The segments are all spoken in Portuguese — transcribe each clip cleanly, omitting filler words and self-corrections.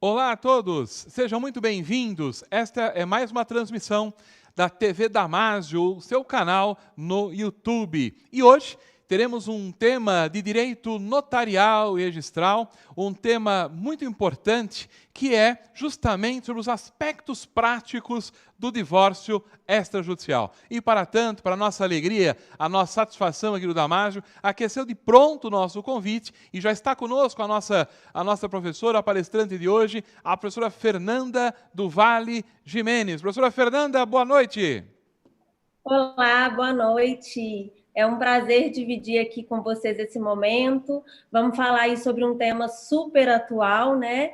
Olá a todos, sejam muito bem-vindos. Esta é mais uma transmissão da TV Damásio, seu canal no YouTube. E hoje teremos um tema de direito notarial e registral, um tema muito importante, que é justamente sobre os aspectos práticos do divórcio extrajudicial. E para tanto, para a nossa alegria, a nossa satisfação aqui do Damásio, aqueceu de pronto o nosso convite e já está conosco a nossa professora, a palestrante de hoje, a professora Fernanda do Vale Gimenez. Professora Fernanda, boa noite. Olá, boa noite. É um prazer dividir aqui com vocês esse momento. Vamos falar aí sobre um tema super atual, né?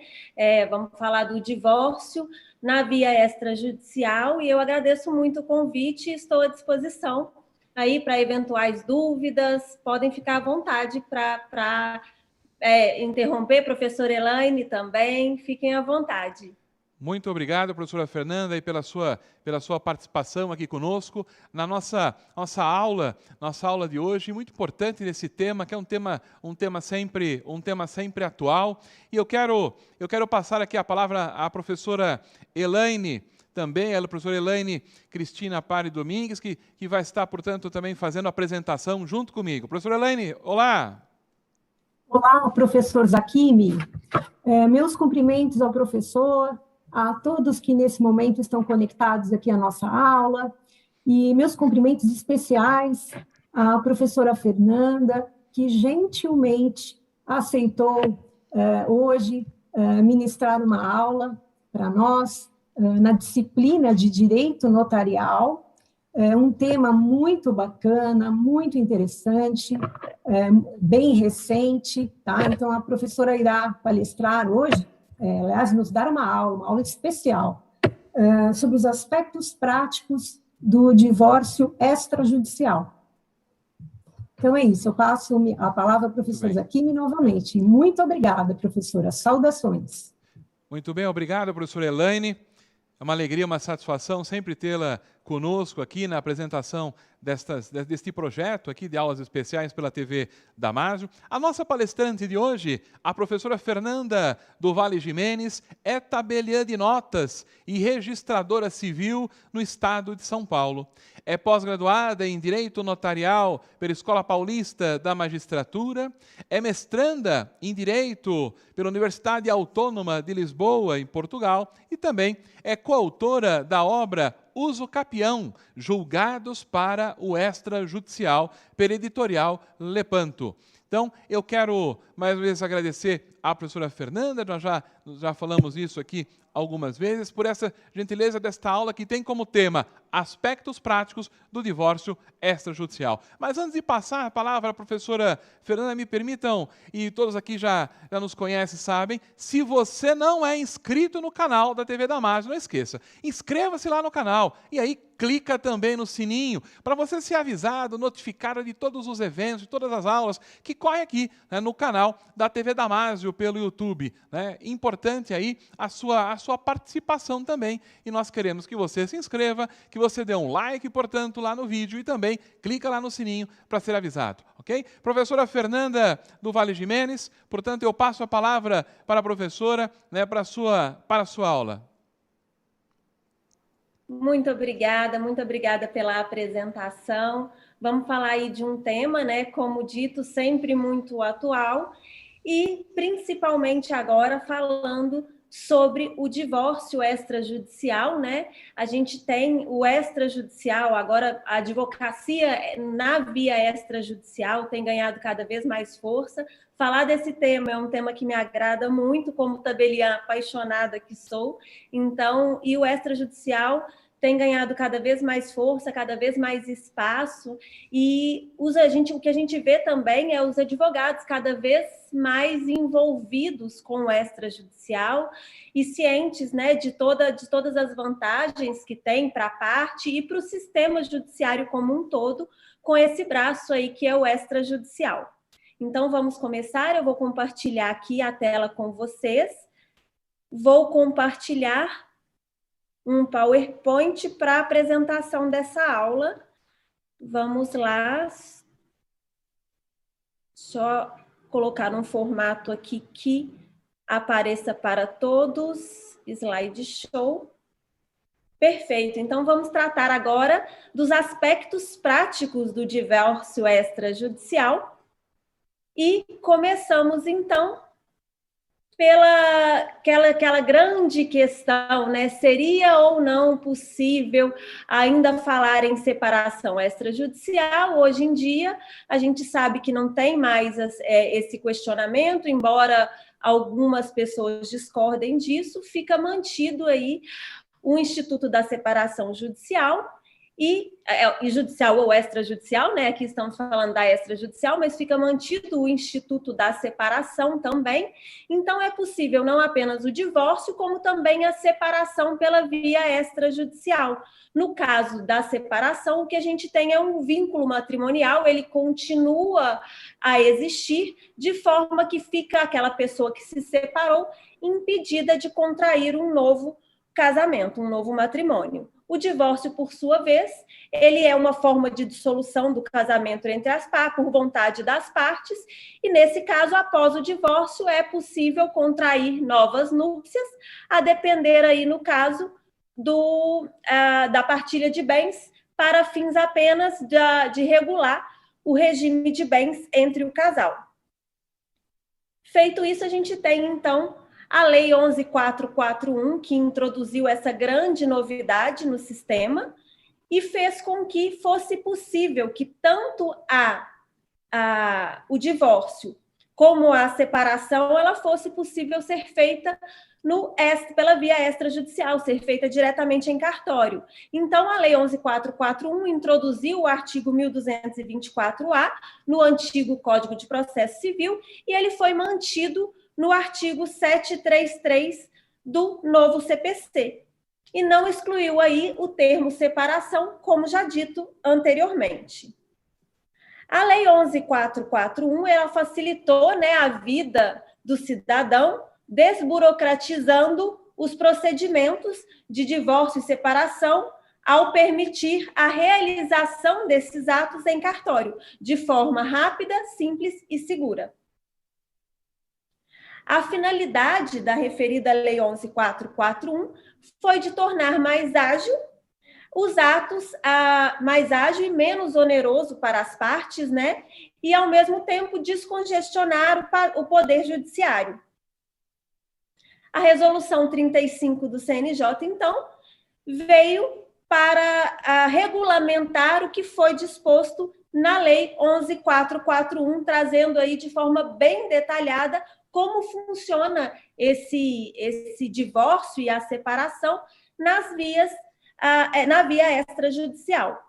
Vamos falar do divórcio na via extrajudicial e eu agradeço muito o convite e estou à disposição aí para eventuais dúvidas. Podem ficar à vontade para interromper, professora Elaine também. Fiquem à vontade. Muito obrigado, professora Fernanda, e pela sua participação aqui conosco na nossa aula de hoje, muito importante nesse tema, que é um tema sempre atual. E eu quero passar aqui a palavra à professora Elaine, também, a professora Elaine Cristina Pari Domingues, que vai estar, portanto, também fazendo a apresentação junto comigo. Professora Elaine, olá! Olá, professor Zaquimi. Meus cumprimentos ao professor, a todos que nesse momento estão conectados aqui à nossa aula, e meus cumprimentos especiais à professora Fernanda, que gentilmente aceitou hoje ministrar uma aula para nós na disciplina de Direito Notarial. É um tema muito bacana, muito interessante, bem recente, tá? Então, a professora irá palestrar hoje, aliás, nos dar uma aula especial, sobre os aspectos práticos do divórcio extrajudicial. Então, é isso, eu passo a palavra ao professor Zaquimi novamente. Muito obrigada, professora. Saudações. Muito bem, obrigado, professora Elaine. É uma alegria, uma satisfação sempre tê-la conosco aqui na apresentação deste projeto aqui de aulas especiais pela TV Damásio. A nossa palestrante de hoje, a professora Fernanda do Vale Gimenez, é tabeliã de notas e registradora civil no estado de São Paulo. É pós-graduada em Direito Notarial pela Escola Paulista da Magistratura, é mestranda em Direito pela Universidade Autônoma de Lisboa, em Portugal, e também é coautora da obra Uso Capião, julgados para o extrajudicial, pela editorial Lepanto. Então, eu quero mais uma vez agradecer à professora Fernanda, nós já falamos isso aqui algumas vezes, por essa gentileza desta aula que tem como tema aspectos práticos do divórcio extrajudicial. Mas antes de passar a palavra à professora Fernanda, me permitam, e todos aqui já nos conhecem, sabem, se você não é inscrito no canal da TV Damásio, não esqueça, inscreva-se lá no canal e aí clica também no sininho para você ser avisado, notificado de todos os eventos, de todas as aulas que correm aqui, né, no canal da TV Damásio pelo YouTube. Né? Importante aí a sua participação também. E nós queremos que você se inscreva, que você dê um like, portanto, lá no vídeo e também clica lá no sininho para ser avisado. Ok? Professora Fernanda do Vale Gimenez, portanto, eu passo a palavra para a professora, né, para a sua aula. Muito obrigada pela apresentação. Vamos falar aí de um tema, né, como dito, sempre muito atual e principalmente agora falando sobre o divórcio extrajudicial, né? A gente tem o extrajudicial, agora a advocacia na via extrajudicial tem ganhado cada vez mais força. Falar desse tema é um tema que me agrada muito, como tabeliã apaixonada que sou. Então, e o extrajudicial tem ganhado cada vez mais força, cada vez mais espaço, e o que a gente vê também é os advogados cada vez mais envolvidos com o extrajudicial e cientes, né, de todas as vantagens que tem para a parte e para o sistema judiciário como um todo, com esse braço aí que é o extrajudicial. Então, vamos começar. Eu vou compartilhar aqui a tela com vocês. Vou compartilhar um PowerPoint para a apresentação dessa aula. Vamos lá. Só colocar um formato aqui que apareça para todos, slide show. Perfeito, então vamos tratar agora dos aspectos práticos do divórcio extrajudicial e começamos então pela aquela grande questão, né? Seria ou não possível ainda falar em separação extrajudicial? Hoje em dia, a gente sabe que não tem mais esse questionamento, embora algumas pessoas discordem disso, fica mantido aí o Instituto da Separação Judicial, e judicial ou extrajudicial, né? Aqui estamos falando da extrajudicial, mas fica mantido o Instituto da Separação também. Então, é possível não apenas o divórcio, como também a separação pela via extrajudicial. No caso da separação, o que a gente tem é um vínculo matrimonial, ele continua a existir, de forma que fica aquela pessoa que se separou impedida de contrair um novo casamento, um novo matrimônio. O divórcio, por sua vez, ele é uma forma de dissolução do casamento entre as partes, por vontade das partes, e nesse caso, após o divórcio, é possível contrair novas núpcias, a depender aí, no caso, da partilha de bens, para fins apenas de regular o regime de bens entre o casal. Feito isso, a gente tem, então, a Lei 11.441, que introduziu essa grande novidade no sistema e fez com que fosse possível que tanto o divórcio como a separação ela fosse possível ser feita pela via extrajudicial, ser feita diretamente em cartório. Então, a Lei 11.441 introduziu o artigo 1224-A no antigo Código de Processo Civil e ele foi mantido no artigo 733 do novo CPC, e não excluiu aí o termo separação, como já dito anteriormente. A Lei 11.441, ela facilitou, né, a vida do cidadão, desburocratizando os procedimentos de divórcio e separação, ao permitir a realização desses atos em cartório, de forma rápida, simples e segura. A finalidade da referida Lei 11.441 foi de tornar mais ágil os atos, mais ágil e menos oneroso para as partes, né? E, ao mesmo tempo, descongestionar o Poder Judiciário. A Resolução 35 do CNJ, então, veio para regulamentar o que foi disposto na Lei 11.441, trazendo aí de forma bem detalhada como funciona esse divórcio e a separação na via extrajudicial.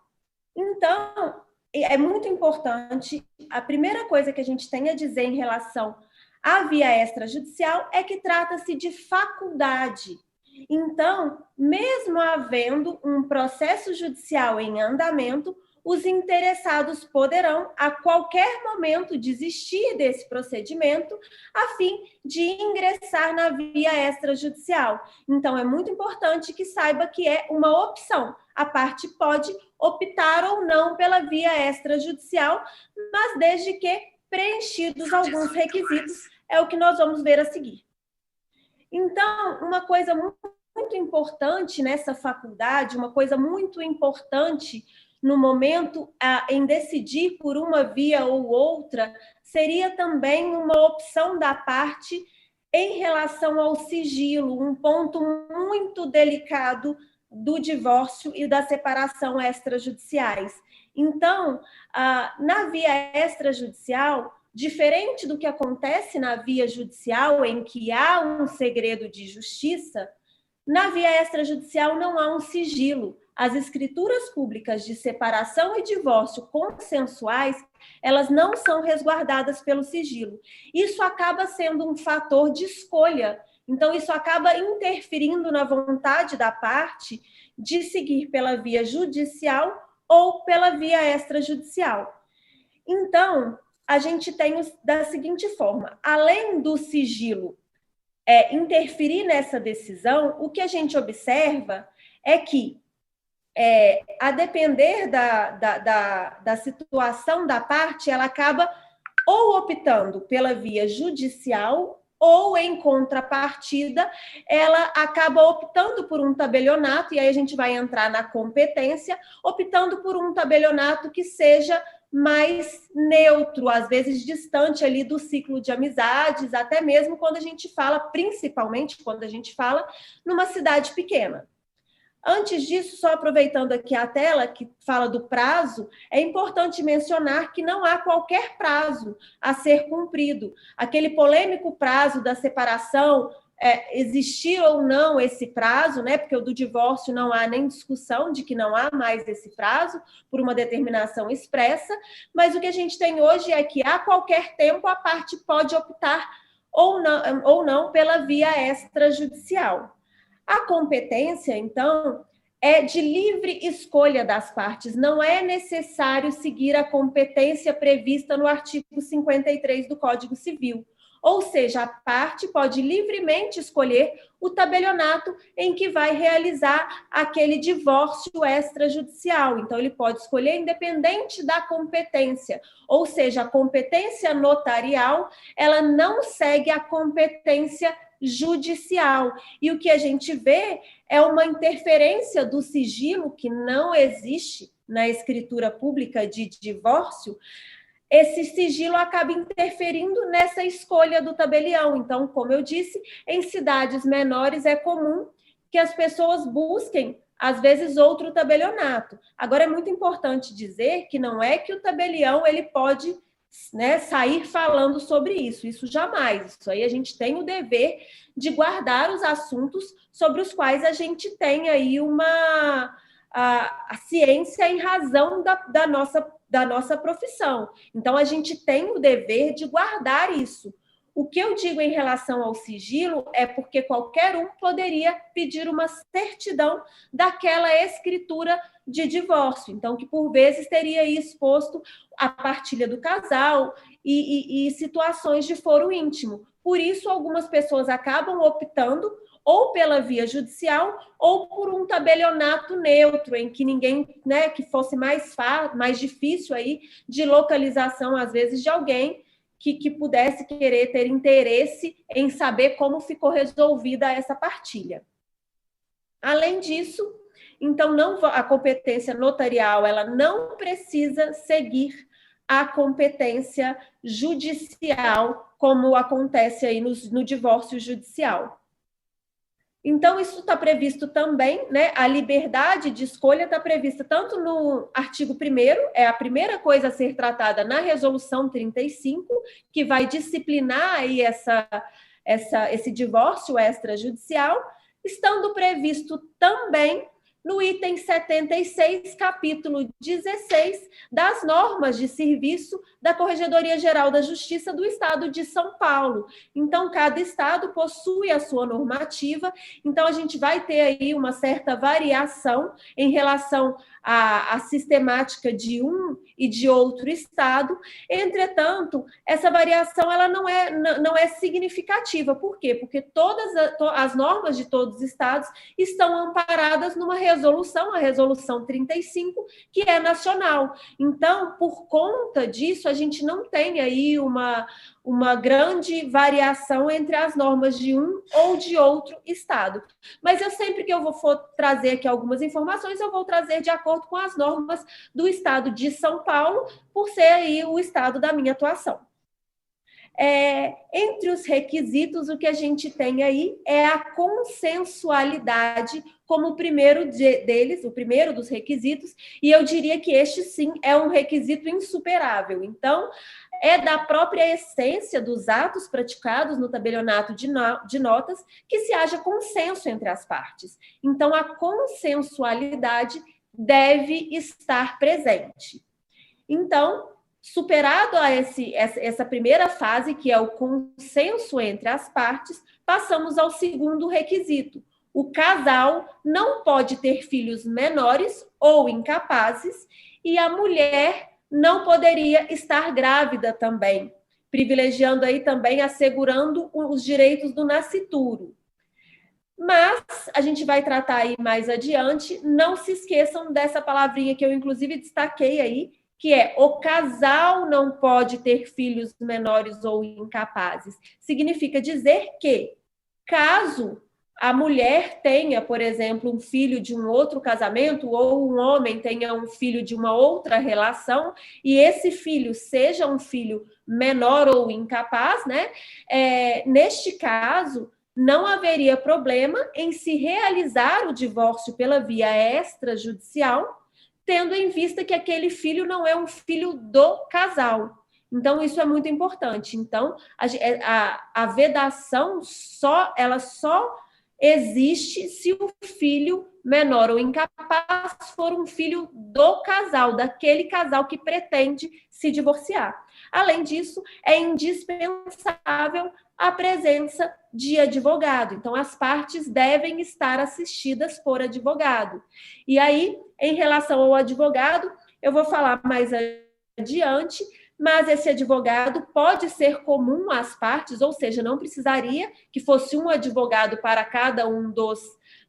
Então, é muito importante, a primeira coisa que a gente tem a dizer em relação à via extrajudicial é que trata-se de faculdade. Então, mesmo havendo um processo judicial em andamento, os interessados poderão, a qualquer momento, desistir desse procedimento a fim de ingressar na via extrajudicial. Então, é muito importante que saiba que é uma opção. A parte pode optar ou não pela via extrajudicial, mas desde que preenchidos alguns requisitos, é o que nós vamos ver a seguir. Então, uma coisa muito importante nessa faculdade, uma coisa muito importante no momento em decidir por uma via ou outra, seria também uma opção da parte em relação ao sigilo, um ponto muito delicado do divórcio e da separação extrajudiciais. Então, na via extrajudicial, diferente do que acontece na via judicial, em que há um segredo de justiça, na via extrajudicial não há um sigilo. As escrituras públicas de separação e divórcio consensuais, elas não são resguardadas pelo sigilo. Isso acaba sendo um fator de escolha. Então, isso acaba interferindo na vontade da parte de seguir pela via judicial ou pela via extrajudicial. Então, a gente tem da seguinte forma: além do sigilo interferir nessa decisão, o que a gente observa é que, a depender da situação da parte, ela acaba ou optando pela via judicial ou, em contrapartida, ela acaba optando por um tabelionato, e aí a gente vai entrar na competência, optando por um tabelionato que seja mais neutro, às vezes distante ali do ciclo de amizades, até mesmo quando a gente fala, principalmente quando a gente fala numa cidade pequena. Antes disso, só aproveitando aqui a tela que fala do prazo, é importante mencionar que não há qualquer prazo a ser cumprido. Aquele polêmico prazo da separação, existir ou não esse prazo, né? Porque o do divórcio não há nem discussão de que não há mais esse prazo, por uma determinação expressa, mas o que a gente tem hoje é que a qualquer tempo a parte pode optar ou não pela via extrajudicial. A competência, então, é de livre escolha das partes, não é necessário seguir a competência prevista no artigo 53 do Código Civil. Ou seja, a parte pode livremente escolher o tabelionato em que vai realizar aquele divórcio extrajudicial. Então, ele pode escolher independente da competência. Ou seja, a competência notarial, ela não segue a competência judicial. E o que a gente vê é uma interferência do sigilo que não existe na escritura pública de divórcio. Esse sigilo acaba interferindo nessa escolha do tabelião. Então, como eu disse, em cidades menores é comum que as pessoas busquem, às vezes, outro tabelionato. Agora, é muito importante dizer que não é que o tabelião ele pode, né, sair falando sobre isso jamais. Isso aí a gente tem o dever de guardar os assuntos sobre os quais a gente tem aí a ciência em razão da nossa profissão. Então, a gente tem o dever de guardar isso. O que eu digo em relação ao sigilo é porque qualquer um poderia pedir uma certidão daquela escritura de divórcio. Então, que por vezes teria aí exposto a partilha do casal e situações de foro íntimo. Por isso, algumas pessoas acabam optando ou pela via judicial ou por um tabelionato neutro, em que ninguém, né, que fosse mais difícil aí de localização, às vezes, de alguém que pudesse querer ter interesse em saber como ficou resolvida essa partilha. Além disso, então, a competência notarial ela não precisa seguir a competência judicial, como acontece aí no divórcio judicial. Então, isso está previsto também, né? A liberdade de escolha está prevista tanto no artigo 1º, é a primeira coisa a ser tratada na Resolução 35, que vai disciplinar aí esse divórcio extrajudicial, estando previsto também no item 76, capítulo 16, das normas de serviço da Corregedoria Geral da Justiça do Estado de São Paulo. Então, cada estado possui a sua normativa, então a gente vai ter aí uma certa variação em relação à sistemática de um e de outro estado. Entretanto, essa variação ela não é significativa. Por quê? Porque todas as normas de todos os estados estão amparadas numa resolução, a Resolução 35, que é nacional. Então, por conta disso, a gente não tem aí uma grande variação entre as normas de um ou de outro estado. Mas sempre que eu for trazer aqui algumas informações, eu vou trazer de acordo com as normas do estado de São Paulo, por ser aí o estado da minha atuação. Entre os requisitos, o que a gente tem aí é a consensualidade como o primeiro deles, o primeiro dos requisitos, e eu diria que este, sim, é um requisito insuperável. Então, é da própria essência dos atos praticados no tabelionato de notas que se haja consenso entre as partes. Então, a consensualidade deve estar presente. Então, superado essa primeira fase, que é o consenso entre as partes, passamos ao segundo requisito. O casal não pode ter filhos menores ou incapazes e a mulher não poderia estar grávida também, privilegiando aí também, assegurando os direitos do nascituro. Mas a gente vai tratar aí mais adiante, não se esqueçam dessa palavrinha que eu inclusive destaquei aí, que é o casal não pode ter filhos menores ou incapazes. Significa dizer que, caso a mulher tenha, por exemplo, um filho de um outro casamento, ou um homem tenha um filho de uma outra relação, e esse filho seja um filho menor ou incapaz, né? Neste caso, não haveria problema em se realizar o divórcio pela via extrajudicial, tendo em vista que aquele filho não é um filho do casal. Então, isso é muito importante. Então, a vedação ela só existe se o filho menor ou incapaz for um filho do casal, daquele casal que pretende se divorciar. Além disso, é indispensável a presença de advogado. Então, as partes devem estar assistidas por advogado. E aí, em relação ao advogado, eu vou falar mais adiante, mas esse advogado pode ser comum às partes, ou seja, não precisaria que fosse um advogado para cada um dos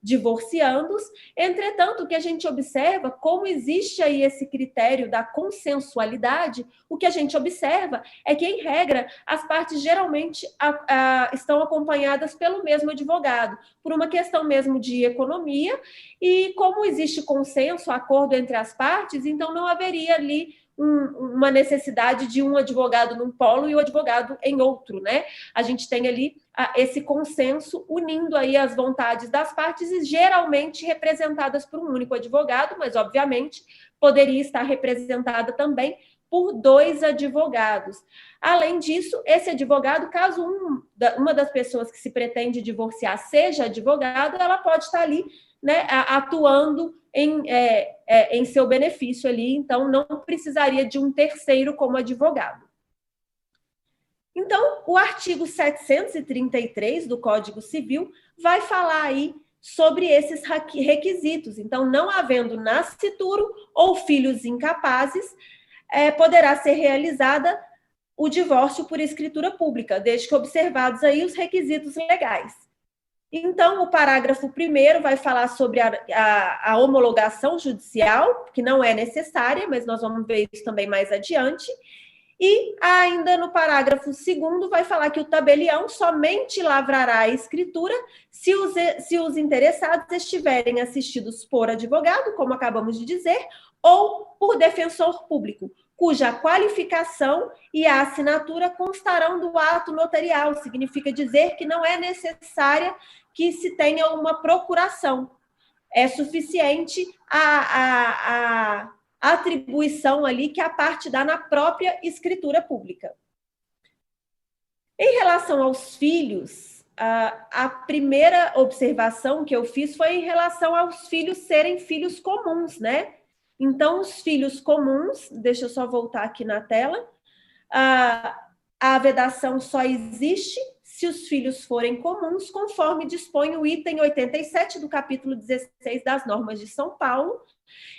divorciandos. Entretanto, o que a gente observa, como existe aí esse critério da consensualidade, o que a gente observa é que, em regra, as partes geralmente estão acompanhadas pelo mesmo advogado, por uma questão mesmo de economia, e como existe consenso, acordo entre as partes, então não haveria ali uma necessidade de um advogado num polo e o advogado em outro, né? A gente tem ali esse consenso unindo aí as vontades das partes e geralmente representadas por um único advogado, mas obviamente poderia estar representada também por 2 advogados. Além disso, esse advogado, caso uma das pessoas que se pretende divorciar seja advogado, ela pode estar ali, né, atuando em seu benefício ali, então não precisaria de um terceiro como advogado. Então, o artigo 733 do Código Civil vai falar aí sobre esses requisitos. Então, não havendo nascituro ou filhos incapazes, poderá ser realizada o divórcio por escritura pública, desde que observados aí os requisitos legais. Então, o parágrafo 1º vai falar sobre a homologação judicial, que não é necessária, mas nós vamos ver isso também mais adiante. E ainda no parágrafo 2º vai falar que o tabelião somente lavrará a escritura se os interessados estiverem assistidos por advogado, como acabamos de dizer, ou por defensor público, cuja qualificação e a assinatura constarão do ato notarial. Significa dizer que não é necessária que se tenha uma procuração. É suficiente a atribuição ali que a parte dá na própria escritura pública. Em relação aos filhos, a primeira observação que eu fiz foi em relação aos filhos serem filhos comuns, né? Então, os filhos comuns, deixa eu só voltar aqui na tela, a vedação só existe se os filhos forem comuns, conforme dispõe o item 87 do capítulo 16 das normas de São Paulo,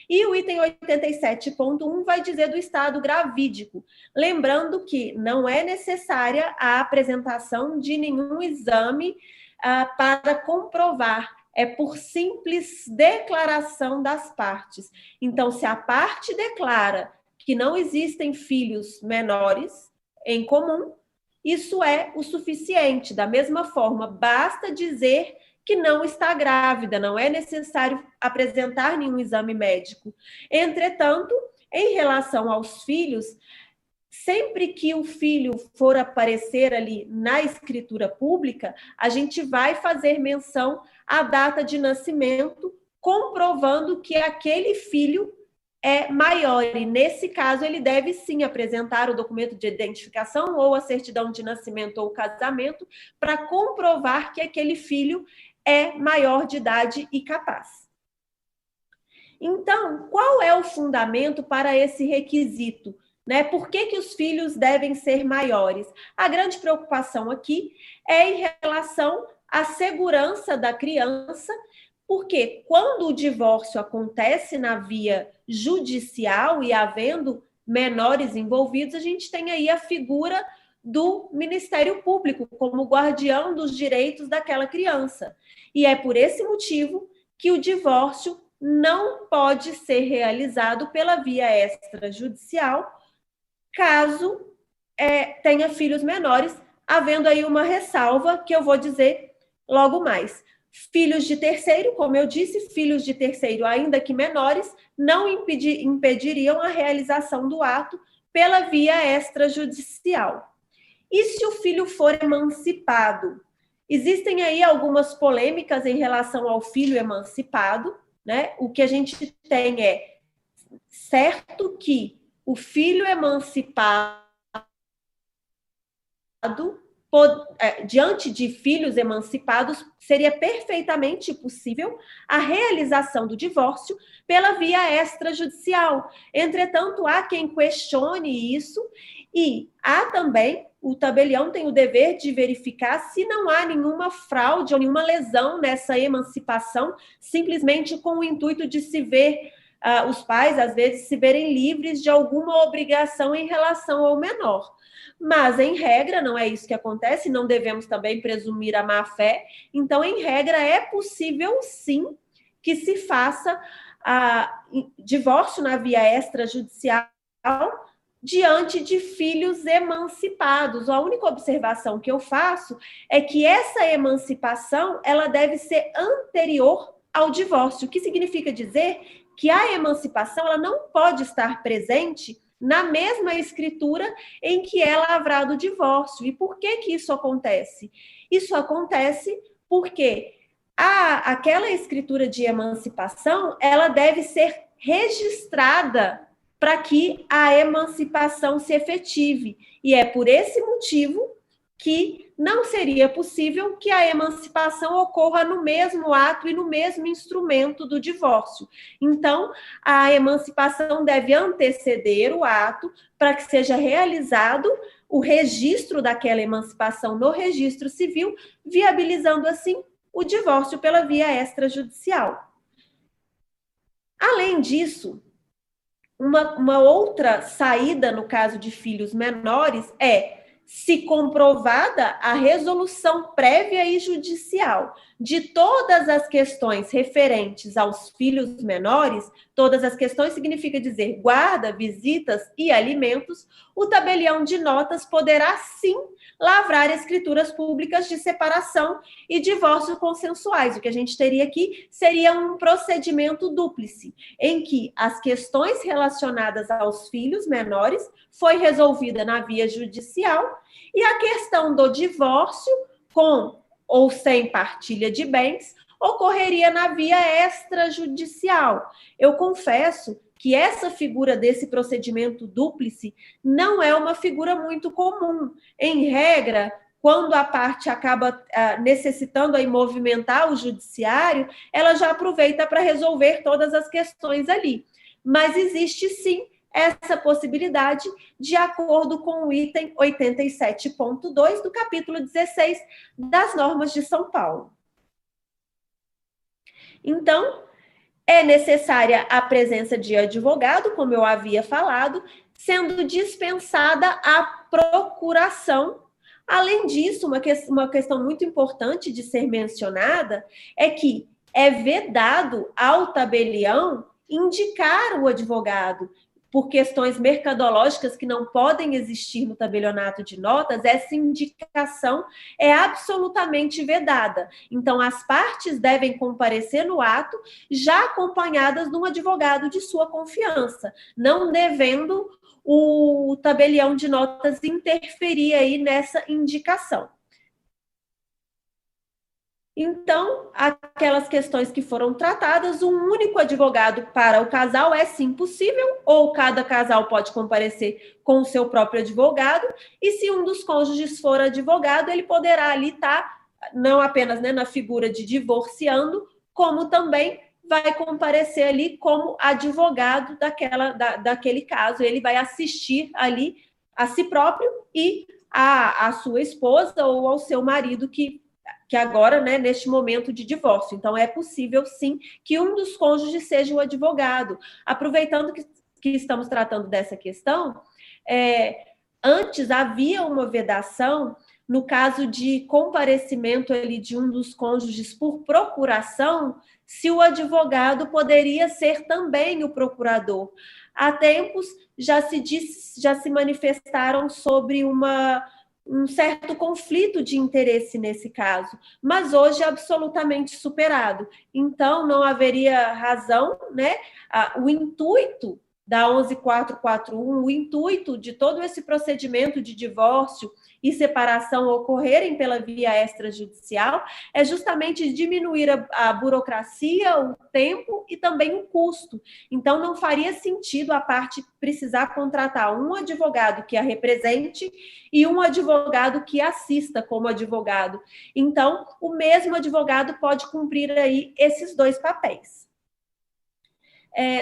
e o item 87.1 vai dizer do estado gravídico, lembrando que não é necessária a apresentação de nenhum exame para comprovar, é por simples declaração das partes. Então, se a parte declara que não existem filhos menores em comum, isso é o suficiente. Da mesma forma, basta dizer que não está grávida, não é necessário apresentar nenhum exame médico. Entretanto, em relação aos filhos, sempre que o filho for aparecer ali na escritura pública, a gente vai fazer menção à data de nascimento, comprovando que aquele filho é maior, e nesse caso ele deve sim apresentar o documento de identificação ou a certidão de nascimento ou casamento para comprovar que aquele filho é maior de idade e capaz. Então, qual é o fundamento para esse requisito? Né? Por que os filhos devem ser maiores? A grande preocupação aqui é em relação à segurança da criança, porque quando o divórcio acontece na via judicial e havendo menores envolvidos, a gente tem aí a figura do Ministério Público como guardião dos direitos daquela criança. E é por esse motivo que o divórcio não pode ser realizado pela via extrajudicial, caso tenha filhos menores, havendo aí uma ressalva que eu vou dizer logo mais. Filhos de terceiro, como eu disse, filhos de terceiro, ainda que menores, não impediriam a realização do ato pela via extrajudicial. E se o filho for emancipado? Existem aí algumas polêmicas em relação ao filho emancipado, né? O que a gente tem é certo que o filho emancipado, diante de filhos emancipados, seria perfeitamente possível a realização do divórcio pela via extrajudicial. Entretanto, há quem questione isso e há também, o tabelião tem o dever de verificar se não há nenhuma fraude ou nenhuma lesão nessa emancipação, simplesmente com o intuito de se ver, os pais, às vezes, se verem livres de alguma obrigação em relação ao menor. Mas, em regra, não é isso que acontece, não devemos também presumir a má-fé. Então, em regra, é possível, sim, que se faça divórcio na via extrajudicial diante de filhos emancipados. A única observação que eu faço é que essa emancipação ela deve ser anterior ao divórcio, o que significa dizer que a emancipação ela não pode estar presente na mesma escritura em que é lavrado o divórcio. E por que isso acontece? Isso acontece porque aquela escritura de emancipação, ela deve ser registrada para que a emancipação se efetive. E é por esse motivo que não seria possível que a emancipação ocorra no mesmo ato e no mesmo instrumento do divórcio. Então, a emancipação deve anteceder o ato para que seja realizado o registro daquela emancipação no registro civil, viabilizando, assim, o divórcio pela via extrajudicial. Além disso, uma outra saída no caso de filhos menores é, se comprovada a resolução prévia e judicial de todas as questões referentes aos filhos menores, todas as questões significa dizer guarda, visitas e alimentos, o tabelião de notas poderá sim lavrar escrituras públicas de separação e divórcio consensuais. O que a gente teria aqui seria um procedimento dúplice, em que as questões relacionadas aos filhos menores foi resolvida na via judicial e a questão do divórcio, com ou sem partilha de bens, ocorreria na via extrajudicial. Eu confesso que essa figura desse procedimento dúplice não é uma figura muito comum. Em regra, quando a parte acaba necessitando aí movimentar o judiciário, ela já aproveita para resolver todas as questões ali. Mas existe sim essa possibilidade de acordo com o item 87.2 do capítulo 16 das normas de São Paulo. Então, é necessária a presença de advogado, como eu havia falado, sendo dispensada a procuração. Além disso, uma questão muito importante de ser mencionada é que é vedado ao tabelião indicar o advogado. Por questões mercadológicas que não podem existir no tabelionato de notas, essa indicação é absolutamente vedada. Então, as partes devem comparecer no ato já acompanhadas de um advogado de sua confiança, não devendo o tabelião de notas interferir aí nessa indicação. Então, aquelas questões que foram tratadas, um único advogado para o casal é sim possível, ou cada casal pode comparecer com o seu próprio advogado, e se um dos cônjuges for advogado, ele poderá ali estar, não apenas na figura de divorciando, como também vai comparecer ali como advogado daquele caso, ele vai assistir ali a si próprio e a sua esposa ou ao seu marido que agora, neste momento de divórcio. Então, é possível, sim, que um dos cônjuges seja o advogado. Aproveitando que estamos tratando dessa questão, antes havia uma vedação no caso de comparecimento ali de um dos cônjuges por procuração, se o advogado poderia ser também o procurador. Há tempos já se manifestaram sobre um certo conflito de interesse nesse caso, mas hoje é absolutamente superado. Então, não haveria razão, né? O intuito da 11441, o intuito de todo esse procedimento de divórcio e separação ocorrerem pela via extrajudicial é justamente diminuir a burocracia, o tempo e também o custo. Então, não faria sentido a parte precisar contratar um advogado que a represente e um advogado que assista como advogado. Então, o mesmo advogado pode cumprir aí esses dois papéis.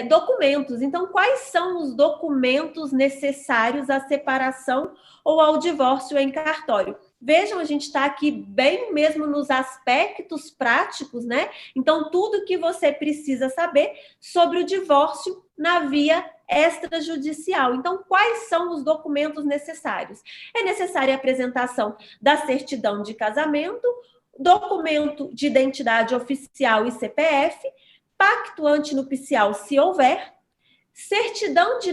Documentos. Então, quais são os documentos necessários à separação ou ao divórcio em cartório? Vejam, a gente está aqui bem mesmo nos aspectos práticos, né? Então, tudo que você precisa saber sobre o divórcio na via extrajudicial. Então, quais são os documentos necessários? É necessária a apresentação da certidão de casamento, documento de identidade oficial e CPF, pacto antinupcial, se houver, certidão de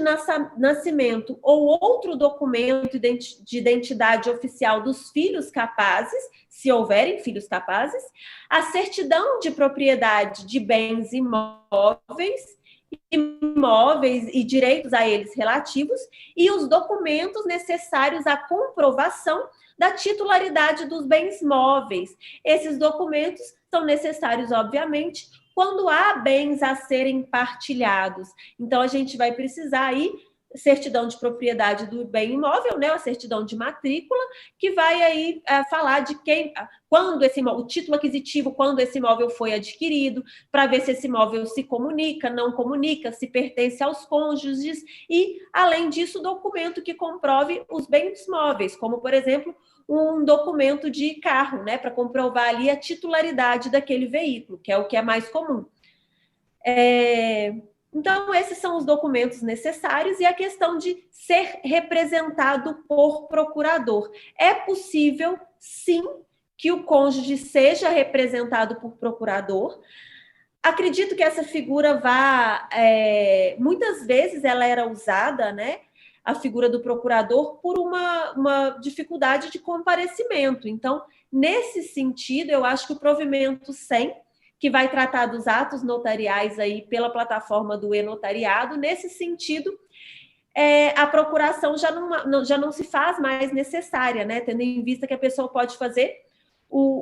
nascimento ou outro documento de identidade oficial dos filhos capazes, se houverem filhos capazes, a certidão de propriedade de bens imóveis e direitos a eles relativos, e os documentos necessários à comprovação da titularidade dos bens móveis. Esses documentos são necessários, obviamente, quando há bens a serem partilhados. Então, a gente vai precisar aí certidão de propriedade do bem imóvel, né, a certidão de matrícula, que vai aí falar de quando o título aquisitivo, quando esse imóvel foi adquirido, para ver se esse imóvel se comunica, não comunica, se pertence aos cônjuges, e, além disso, documento que comprove os bens móveis, como, por exemplo, um documento de carro, né, para comprovar ali a titularidade daquele veículo, que é o que é mais comum. Então, esses são os documentos necessários e a questão de ser representado por procurador. É possível, sim, que o cônjuge seja representado por procurador. Acredito que essa figura muitas vezes ela era usada, né, a figura do procurador por uma dificuldade de comparecimento. Então, nesse sentido, eu acho que o provimento 100, que vai tratar dos atos notariais aí pela plataforma do e-notariado, nesse sentido, a procuração já não se faz mais necessária, né? Tendo em vista que a pessoa pode fazer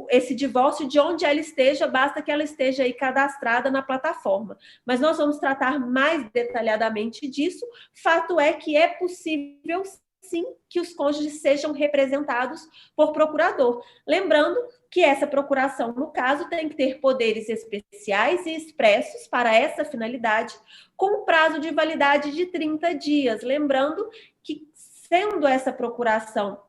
esse divórcio de onde ela esteja, basta que ela esteja aí cadastrada na plataforma. Mas nós vamos tratar mais detalhadamente disso. Fato é que é possível, sim, que os cônjuges sejam representados por procurador. Lembrando que essa procuração, no caso, tem que ter poderes especiais e expressos para essa finalidade, com prazo de validade de 30 dias. Lembrando que, sendo essa procuração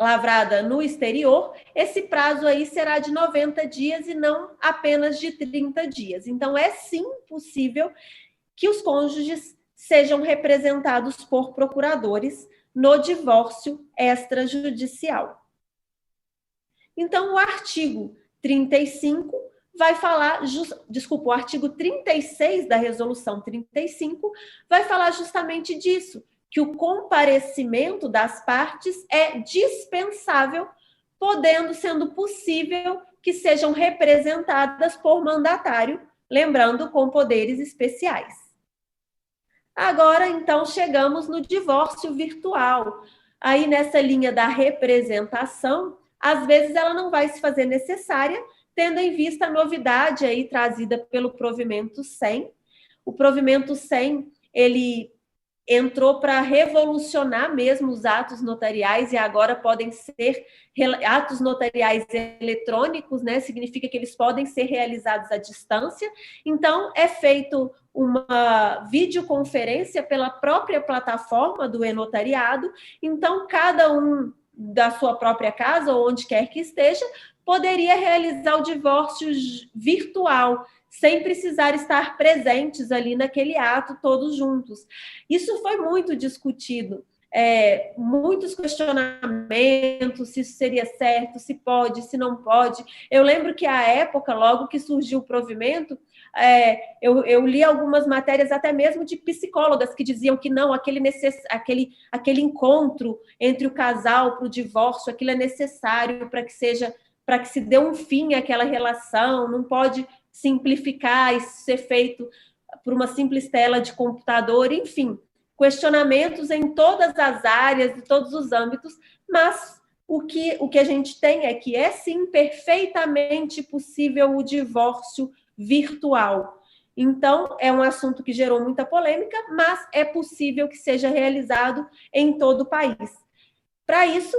lavrada no exterior, esse prazo aí será de 90 dias e não apenas de 30 dias. Então, é sim possível que os cônjuges sejam representados por procuradores no divórcio extrajudicial. Então, o artigo 35 vai falar, o artigo 36 da Resolução 35 vai falar justamente disso, que o comparecimento das partes é dispensável, sendo possível que sejam representadas por mandatário, lembrando, com poderes especiais. Agora, então, chegamos no divórcio virtual. Aí, nessa linha da representação, às vezes ela não vai se fazer necessária, tendo em vista a novidade aí trazida pelo provimento 100. O provimento 100, ele entrou para revolucionar mesmo os atos notariais, e agora podem ser atos notariais eletrônicos, né? Significa que eles podem ser realizados à distância. Então, é feito uma videoconferência pela própria plataforma do e-notariado. Então, cada um da sua própria casa, ou onde quer que esteja, poderia realizar o divórcio virtual, sem precisar estar presentes ali naquele ato, todos juntos. Isso foi muito discutido muitos questionamentos, se isso seria certo, se pode, se não pode. Eu lembro que à época, logo que surgiu o provimento, eu li algumas matérias até mesmo de psicólogas que diziam que não, aquele encontro entre o casal para o divórcio, aquilo é necessário para que se dê um fim àquela relação, não pode simplificar e ser feito por uma simples tela de computador, enfim, questionamentos em todas as áreas e todos os âmbitos, mas o que a gente tem é que é sim perfeitamente possível o divórcio virtual. Então, é um assunto que gerou muita polêmica, mas é possível que seja realizado em todo o país. Para isso,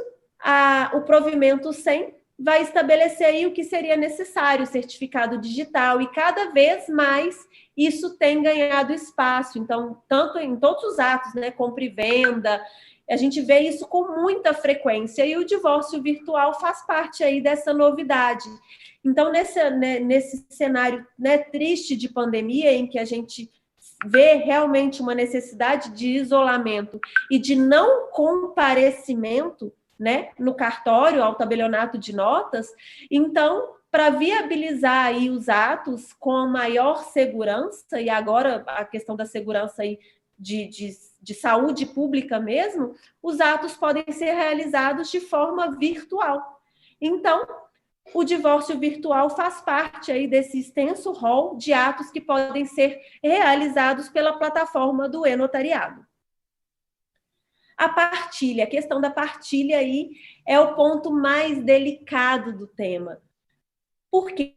o provimento 100 vai estabelecer aí o que seria necessário, certificado digital, e cada vez mais isso tem ganhado espaço. Então, tanto em todos os atos, né, compra e venda, a gente vê isso com muita frequência, e o divórcio virtual faz parte aí dessa novidade. Então, nesse cenário, né, triste de pandemia, em que a gente vê realmente uma necessidade de isolamento e de não comparecimento, né, no cartório, ao tabelionato de notas, então, para viabilizar aí os atos com maior segurança, e agora a questão da segurança aí de saúde pública mesmo, os atos podem ser realizados de forma virtual. Então, o divórcio virtual faz parte aí desse extenso rol de atos que podem ser realizados pela plataforma do e-notariado. A questão da partilha aí é o ponto mais delicado do tema. Porque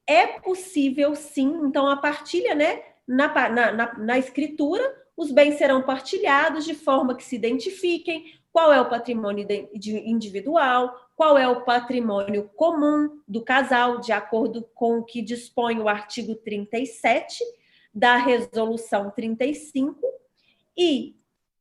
é possível, sim, então a partilha, né, na escritura, os bens serão partilhados de forma que se identifiquem qual é o patrimônio individual, qual é o patrimônio comum do casal, de acordo com o que dispõe o artigo 37 da Resolução 35, e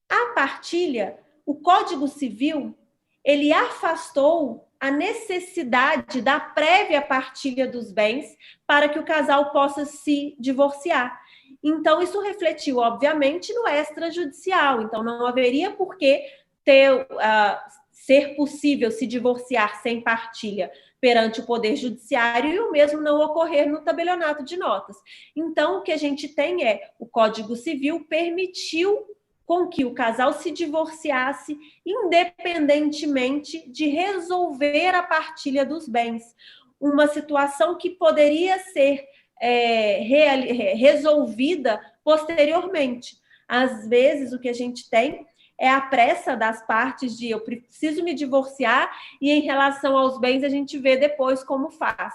a partilha, o Código Civil, ele afastou a necessidade da prévia partilha dos bens para que o casal possa se divorciar. Então, isso refletiu, obviamente, no extrajudicial. Então, não haveria por que ser possível se divorciar sem partilha perante o Poder Judiciário e o mesmo não ocorrer no tabelionato de notas. Então, o que a gente tem o Código Civil permitiu com que o casal se divorciasse independentemente de resolver a partilha dos bens. Uma situação que poderia ser resolvida posteriormente. Às vezes, o que a gente tem é a pressa das partes de eu preciso me divorciar e em relação aos bens a gente vê depois como faz.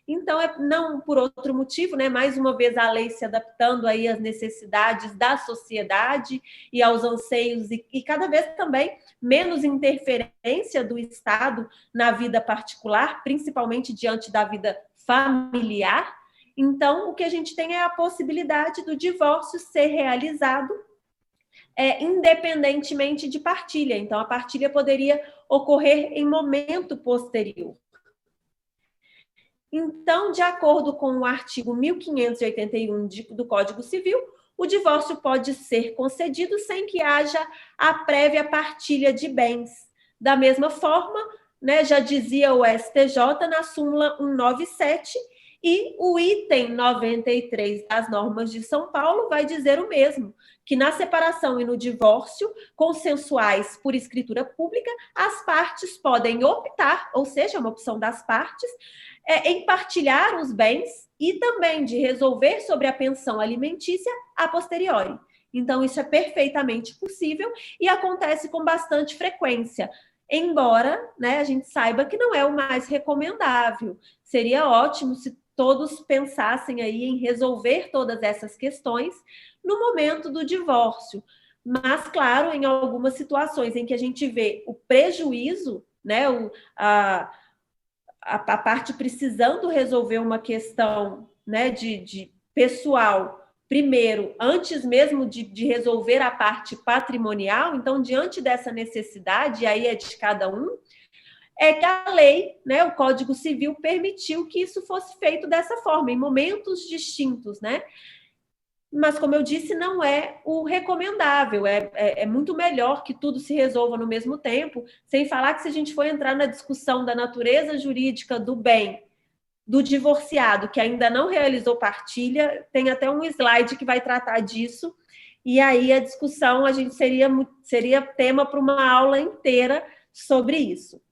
Então, não por outro motivo, né? Mais uma vez a lei se adaptando aí às necessidades da sociedade e aos anseios e cada vez também menos interferência do Estado na vida particular, principalmente diante da vida familiar. Então, o que a gente tem é a possibilidade do divórcio ser realizado independentemente de partilha. Então, a partilha poderia ocorrer em momento posterior. Então, de acordo com o artigo 1581 do Código Civil, o divórcio pode ser concedido sem que haja a prévia partilha de bens. Da mesma forma, né, já dizia o STJ na súmula 197, e o item 93 das normas de São Paulo vai dizer o mesmo, que na separação e no divórcio consensuais por escritura pública, as partes podem optar, ou seja, uma opção das partes, em partilhar os bens e também de resolver sobre a pensão alimentícia a posteriori. Então, isso é perfeitamente possível e acontece com bastante frequência, embora, né, a gente saiba que não é o mais recomendável. Seria ótimo se todos pensassem aí em resolver todas essas questões no momento do divórcio. Mas, claro, em algumas situações em que a gente vê o prejuízo, né, a parte precisando resolver uma questão, né, de pessoal, primeiro, antes mesmo de resolver a parte patrimonial, então, diante dessa necessidade, aí é de cada um, é que a lei, né, o Código Civil, permitiu que isso fosse feito dessa forma, em momentos distintos, né? mas, como eu disse, não é o recomendável. É muito melhor que tudo se resolva no mesmo tempo, sem falar que se a gente for entrar na discussão da natureza jurídica do bem do divorciado, que ainda não realizou partilha, tem até um slide que vai tratar disso, e aí a discussão a gente seria tema para uma aula inteira sobre isso.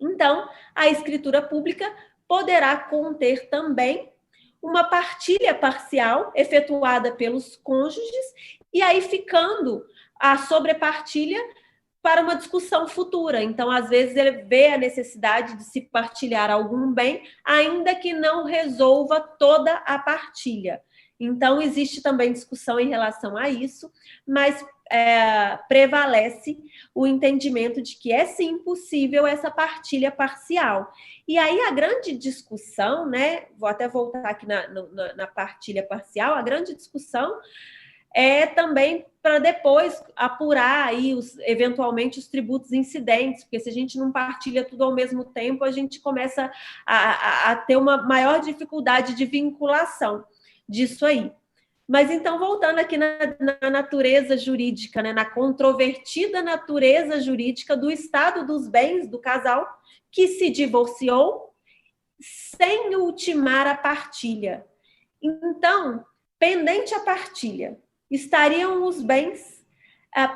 Então, a escritura pública poderá conter também uma partilha parcial efetuada pelos cônjuges, e aí ficando a sobrepartilha para uma discussão futura. Então, às vezes, ele vê a necessidade de se partilhar algum bem, ainda que não resolva toda a partilha. Então, existe também discussão em relação a isso, mas prevalece o entendimento de que é sim possível essa partilha parcial. E aí a grande discussão, né? Vou até voltar aqui na partilha parcial, a grande discussão é também para depois apurar aí eventualmente os tributos incidentes, porque se a gente não partilha tudo ao mesmo tempo, a gente começa a ter uma maior dificuldade de vinculação disso aí. Mas então, voltando aqui na natureza jurídica, né, na controvertida natureza jurídica do estado dos bens do casal que se divorciou sem ultimar a partilha. Então, pendente a partilha, estariam os bens,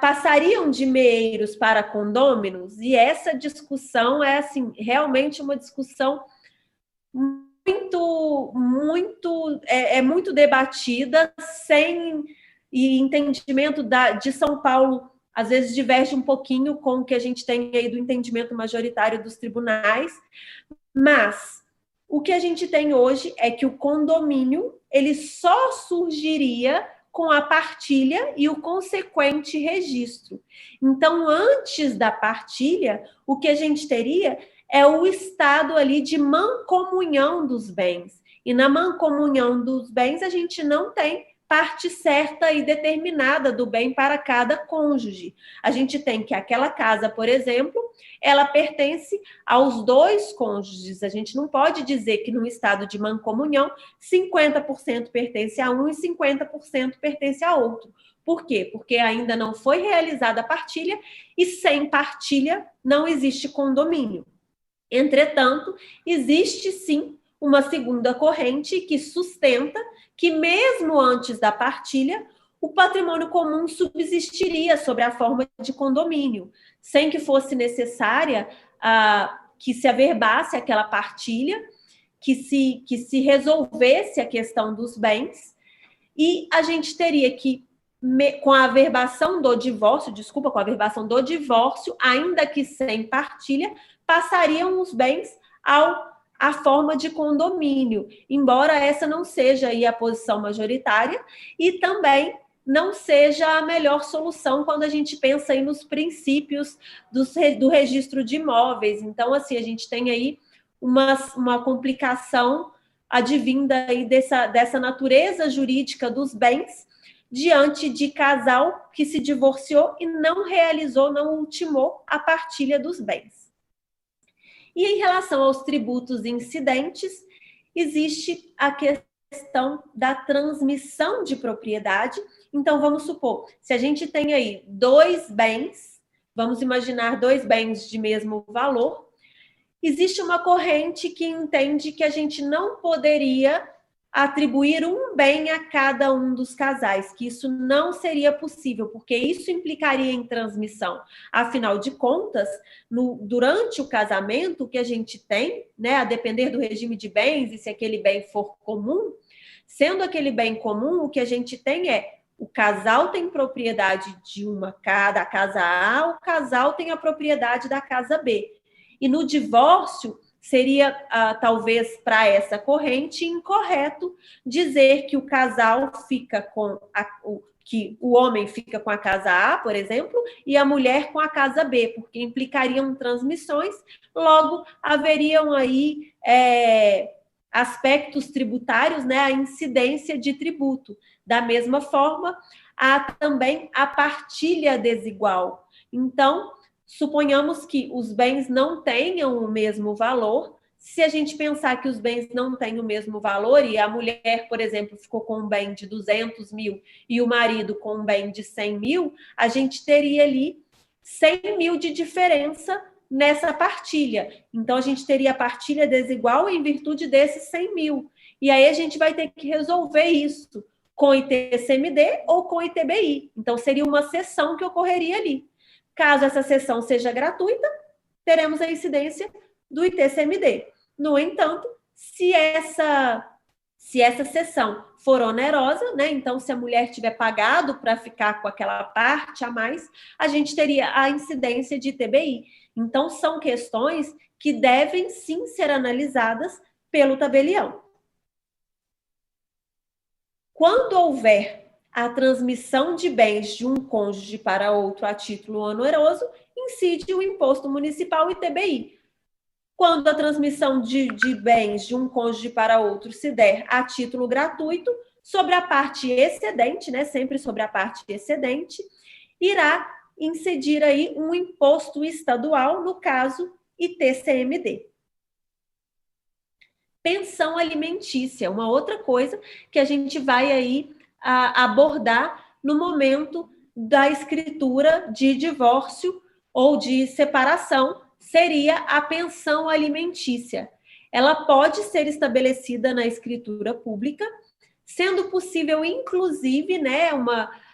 passariam de meeiros para condôminos, e essa discussão é assim, realmente uma discussão muito debatida, sem e entendimento de São Paulo, às vezes diverge um pouquinho com o que a gente tem aí do entendimento majoritário dos tribunais, mas o que a gente tem hoje é que o condomínio ele só surgiria com a partilha e o consequente registro. Então, antes da partilha, o que a gente teria é o estado ali de mancomunhão dos bens. E na mancomunhão dos bens, a gente não tem parte certa e determinada do bem para cada cônjuge. A gente tem que aquela casa, por exemplo, ela pertence aos dois cônjuges. A gente não pode dizer que num estado de mancomunhão, 50% pertence a um e 50% pertence a outro. Por quê? Porque ainda não foi realizada a partilha e sem partilha não existe condomínio. Entretanto, existe sim uma segunda corrente que sustenta que mesmo antes da partilha, o patrimônio comum subsistiria sob a forma de condomínio, sem que fosse necessária que se averbasse aquela partilha, que se resolvesse a questão dos bens, e a gente teria que, com a averbação do divórcio, ainda que sem partilha, passariam os bens a forma de condomínio, embora essa não seja aí a posição majoritária e também não seja a melhor solução quando a gente pensa aí nos princípios do registro de imóveis. Então, assim, a gente tem aí uma complicação advinda aí dessa natureza jurídica dos bens diante de casal que se divorciou e não realizou, não ultimou a partilha dos bens. E em relação aos tributos incidentes, existe a questão da transmissão de propriedade. Então, vamos supor, se a gente tem aí dois bens, vamos imaginar dois bens de mesmo valor, existe uma corrente que entende que a gente não poderia atribuir um bem a cada um dos casais, que isso não seria possível, porque isso implicaria em transmissão. Afinal de contas, durante o casamento, o que a gente tem, né, a depender do regime de bens e se aquele bem for comum, sendo aquele bem comum, o que a gente tem é o casal tem propriedade da casa A, o casal tem a propriedade da casa B. E no divórcio, seria, talvez, para essa corrente, incorreto dizer que o casal fica que o homem fica com a casa A, por exemplo, e a mulher com a casa B, porque implicariam transmissões, logo haveriam aí aspectos tributários, né, a incidência de tributo. Da mesma forma, há também a partilha desigual. Então, suponhamos que os bens não tenham o mesmo valor, se a gente pensar que os bens não têm o mesmo valor e a mulher, por exemplo, ficou com um bem de 200 mil e o marido com um bem de 100 mil, a gente teria ali 100 mil de diferença nessa partilha. Então, a gente teria a partilha desigual em virtude desses 100 mil. E aí a gente vai ter que resolver isso com ITCMD ou com ITBI. Então, seria uma cessão que ocorreria ali. Caso essa cessão seja gratuita, teremos a incidência do ITCMD. No entanto, se essa cessão for onerosa, né, então se a mulher tiver pagado para ficar com aquela parte a mais, a gente teria a incidência de ITBI. Então, são questões que devem sim ser analisadas pelo tabelião. Quando houver a transmissão de bens de um cônjuge para outro a título oneroso, incide o imposto municipal ITBI. Quando a transmissão de bens de um cônjuge para outro se der a título gratuito, sobre a parte excedente, né, sempre sobre a parte excedente, irá incidir aí um imposto estadual, no caso ITCMD. Pensão alimentícia, uma outra coisa que a gente vai aí abordar no momento da escritura de divórcio ou de separação, seria a pensão alimentícia. Ela pode ser estabelecida na escritura pública, sendo possível, inclusive, né,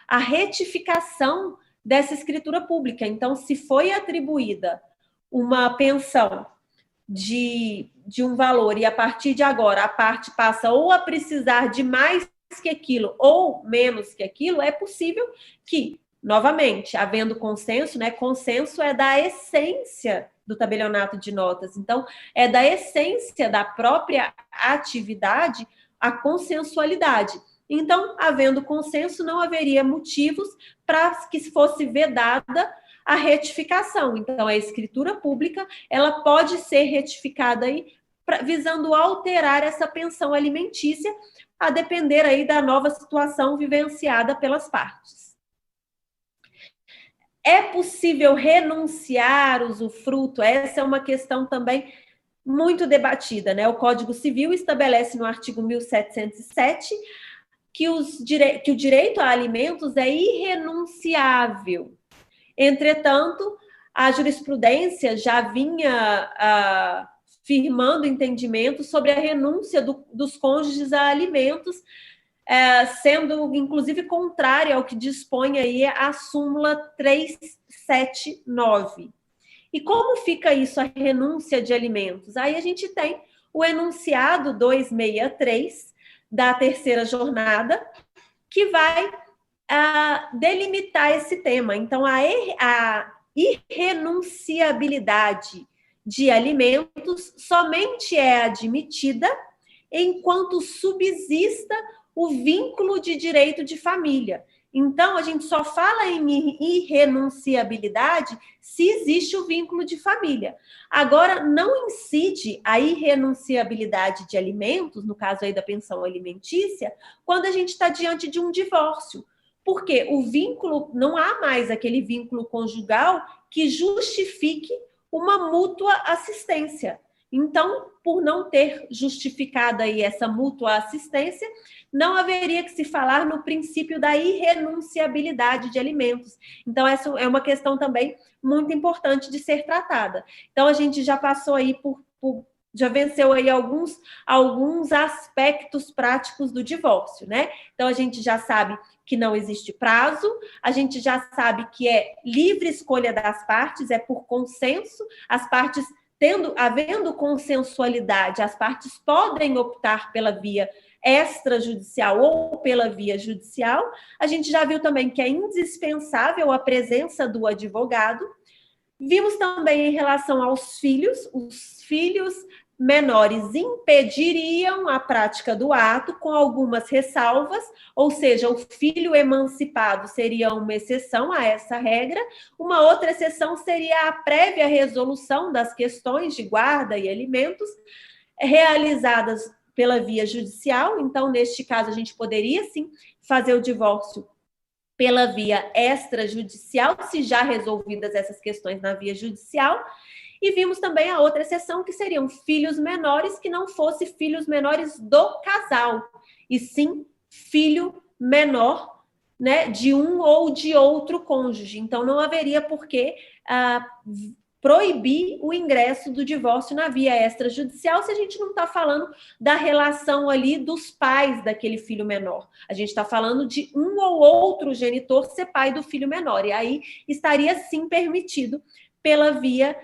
a retificação dessa escritura pública. Então, se foi atribuída uma pensão de um valor e a partir de agora a parte passa ou a precisar de mais que aquilo ou menos que aquilo, é possível que, novamente, havendo consenso, né? Consenso é da essência do tabelionato de notas. Então, é da essência da própria atividade a consensualidade. Então, havendo consenso, não haveria motivos para que fosse vedada a retificação. Então, a escritura pública, ela pode ser retificada aí, visando alterar essa pensão alimentícia, a depender aí da nova situação vivenciada pelas partes. É possível renunciar usufruto? Essa é uma questão também muito debatida, né? O Código Civil estabelece no artigo 1707 que o direito a alimentos é irrenunciável. Entretanto, a jurisprudência já vinha firmando entendimento sobre a renúncia dos cônjuges a alimentos, sendo, inclusive, contrária ao que dispõe aí a súmula 379. E como fica isso, a renúncia de alimentos? Aí a gente tem o enunciado 263 da terceira jornada, que vai delimitar esse tema. Então, a irrenunciabilidade de alimentos somente é admitida enquanto subsista o vínculo de direito de família. Então, a gente só fala em irrenunciabilidade se existe o vínculo de família. Agora, não incide a irrenunciabilidade de alimentos, no caso aí da pensão alimentícia, quando a gente está diante de um divórcio. Porque o vínculo, não há mais aquele vínculo conjugal que justifique uma mútua assistência. Então, por não ter justificado aí essa mútua assistência, não haveria que se falar no princípio da irrenunciabilidade de alimentos. Então, essa é uma questão também muito importante de ser tratada. Então, a gente já passou aí já venceu aí alguns aspectos práticos do divórcio, né? Então, a gente já sabe que não existe prazo, a gente já sabe que é livre escolha das partes, é por consenso, as partes havendo consensualidade, as partes podem optar pela via extrajudicial ou pela via judicial. A gente já viu também que é indispensável a presença do advogado. Vimos também em relação aos filhos, os filhos menores impediriam a prática do ato com algumas ressalvas, ou seja, o filho emancipado seria uma exceção a essa regra. Uma outra exceção seria a prévia resolução das questões de guarda e alimentos realizadas pela via judicial. Então, neste caso, a gente poderia, sim, fazer o divórcio pela via extrajudicial, se já resolvidas essas questões na via judicial. E vimos também a outra exceção, que seriam filhos menores que não fossem filhos menores do casal, e sim filho menor, né, de um ou de outro cônjuge. Então, não haveria por que proibir o ingresso do divórcio na via extrajudicial se a gente não está falando da relação ali dos pais daquele filho menor. A gente está falando de um ou outro genitor ser pai do filho menor. E aí estaria sim permitido pela via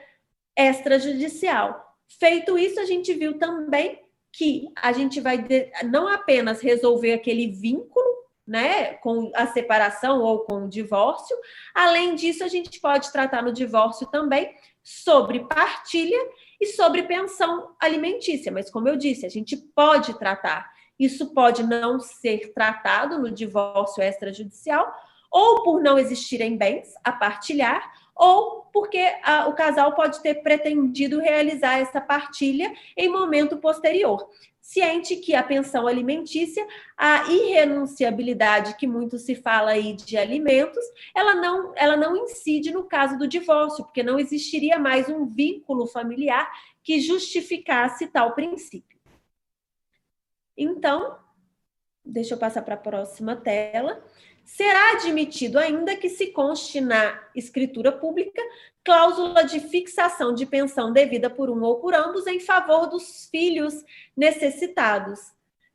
extrajudicial. Feito isso, a gente viu também que a gente vai não apenas resolver aquele vínculo, né, com a separação ou com o divórcio. Além disso, a gente pode tratar no divórcio também sobre partilha e sobre pensão alimentícia. Mas, como eu disse, a gente pode tratar. Isso pode não ser tratado no divórcio extrajudicial, ou por não existirem bens a partilhar, ou porque o casal pode ter pretendido realizar essa partilha em momento posterior. Ciente que a pensão alimentícia, a irrenunciabilidade que muito se fala aí de alimentos, ela não incide no caso do divórcio, porque não existiria mais um vínculo familiar que justificasse tal princípio. Então, deixa eu passar para a próxima tela. Será admitido ainda que se conste na escritura pública cláusula de fixação de pensão devida por um ou por ambos em favor dos filhos necessitados,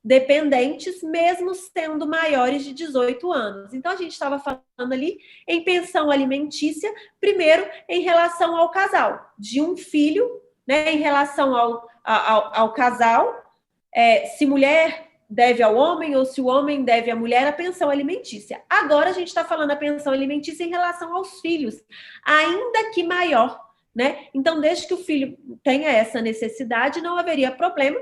dependentes, mesmo sendo maiores de 18 anos. Então, a gente estava falando ali em pensão alimentícia, primeiro em relação ao casal, de um filho, né, em relação ao casal, se mulher deve ao homem ou se o homem deve à mulher, a pensão alimentícia. Agora a gente está falando a pensão alimentícia em relação aos filhos, ainda que maior, né? Então, desde que o filho tenha essa necessidade, não haveria problema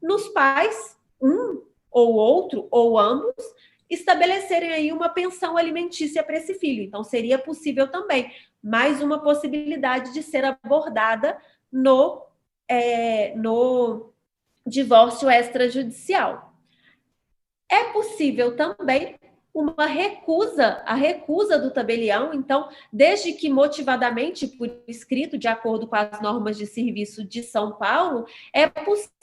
nos pais, um ou outro, ou ambos, estabelecerem aí uma pensão alimentícia para esse filho. Então, seria possível também, mais uma possibilidade de ser abordada no divórcio extrajudicial. É possível também uma recusa, a recusa do tabelião. Então, desde que motivadamente por escrito, de acordo com as normas de serviço de São Paulo, é possível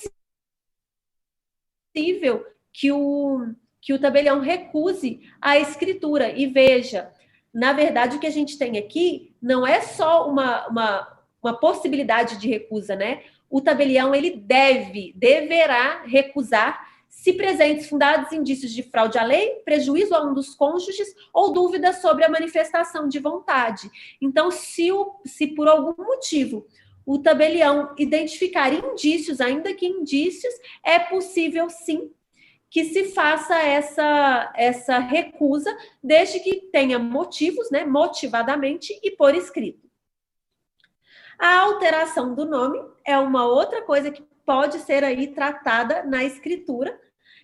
que o tabelião recuse a escritura. E veja, na verdade, o que a gente tem aqui não é só uma possibilidade de recusa, né? O tabelião, ele deverá recusar se presentes fundados indícios de fraude à lei, prejuízo a um dos cônjuges ou dúvidas sobre a manifestação de vontade. Então, se por algum motivo o tabelião identificar indícios, ainda que indícios, é possível sim que se faça essa recusa, desde que tenha motivos, né, motivadamente e por escrito. A alteração do nome é uma outra coisa que pode ser aí tratada na escritura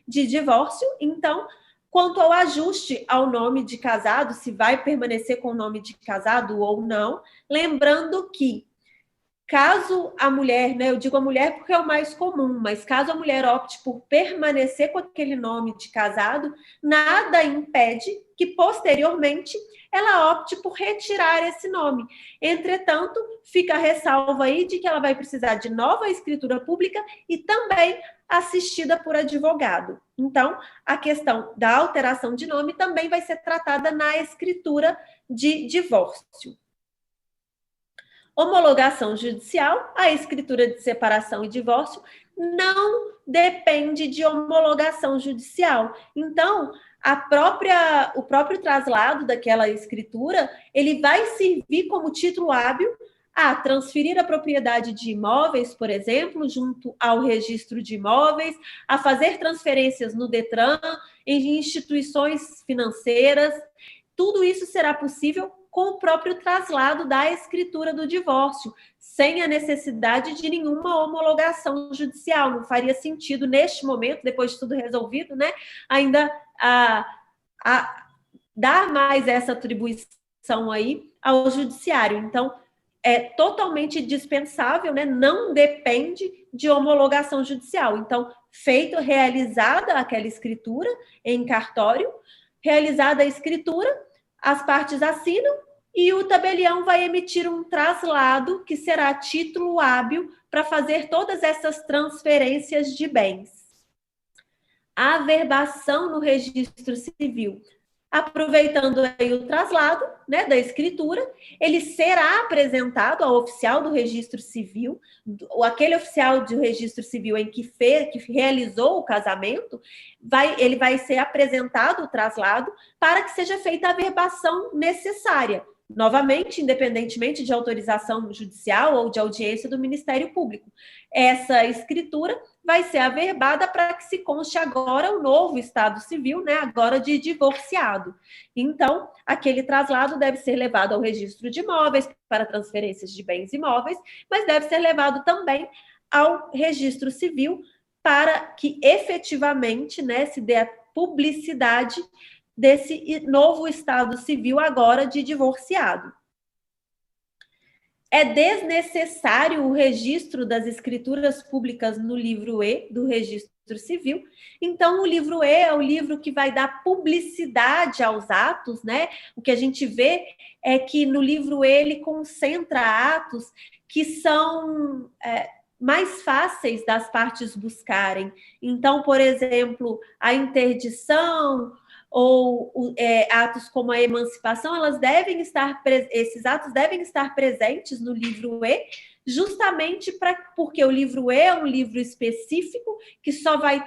de divórcio. Então, quanto ao ajuste ao nome de casado, se vai permanecer com o nome de casado ou não, lembrando que caso a mulher, né, eu digo a mulher porque é o mais comum, mas caso a mulher opte por permanecer com aquele nome de casado, nada impede que posteriormente ela opte por retirar esse nome. Entretanto, fica a ressalva aí de que ela vai precisar de nova escritura pública e também assistida por advogado. Então, a questão da alteração de nome também vai ser tratada na escritura de divórcio. Homologação judicial, a escritura de separação e divórcio não depende de homologação judicial. Então, o próprio traslado daquela escritura, ele vai servir como título hábil a transferir a propriedade de imóveis, por exemplo, junto ao registro de imóveis, a fazer transferências no Detran, em instituições financeiras. Tudo isso será possível com o próprio traslado da escritura do divórcio, sem a necessidade de nenhuma homologação judicial. Não faria sentido, neste momento, depois de tudo resolvido, né, ainda dar mais essa atribuição aí ao judiciário. Então, é totalmente dispensável, né? Não depende de homologação judicial. Então, realizada aquela escritura em cartório, realizada a escritura, as partes assinam, e o tabelião vai emitir um traslado, que será título hábil para fazer todas essas transferências de bens. A averbação no registro civil. Aproveitando aí o traslado, né, da escritura, ele será apresentado ao oficial do registro civil, aquele oficial do registro civil que realizou o casamento, ele vai ser apresentado o traslado para que seja feita a averbação necessária. Novamente, independentemente de autorização judicial ou de audiência do Ministério Público. Essa escritura vai ser averbada para que se conste agora o novo Estado Civil, né, agora de divorciado. Então, aquele traslado deve ser levado ao registro de imóveis para transferências de bens imóveis, mas deve ser levado também ao registro civil para que efetivamente, né, se dê a publicidade desse novo Estado Civil agora de divorciado. É desnecessário o registro das escrituras públicas no livro E do Registro Civil. Então, o livro E é o livro que vai dar publicidade aos atos, né? O que a gente vê é que no livro E ele concentra atos que são mais fáceis das partes buscarem. Então, por exemplo, a interdição ou atos como a emancipação, esses atos devem estar presentes no livro E, justamente porque o livro E é um livro específico que só vai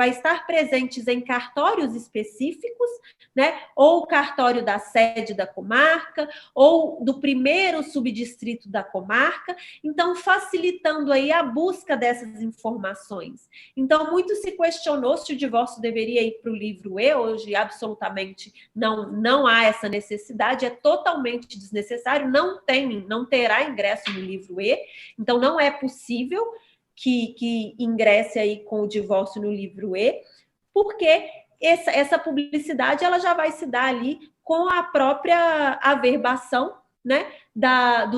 estar presentes em cartórios específicos, né? Ou o cartório da sede da comarca, ou do primeiro subdistrito da comarca, então facilitando aí a busca dessas informações. Então, muito se questionou se o divórcio deveria ir para o livro E, hoje absolutamente não há essa necessidade, é totalmente desnecessário, não terá ingresso no livro E, então não é possível que ingresse aí com o divórcio no livro E, porque essa publicidade ela já vai se dar ali com a própria averbação, né,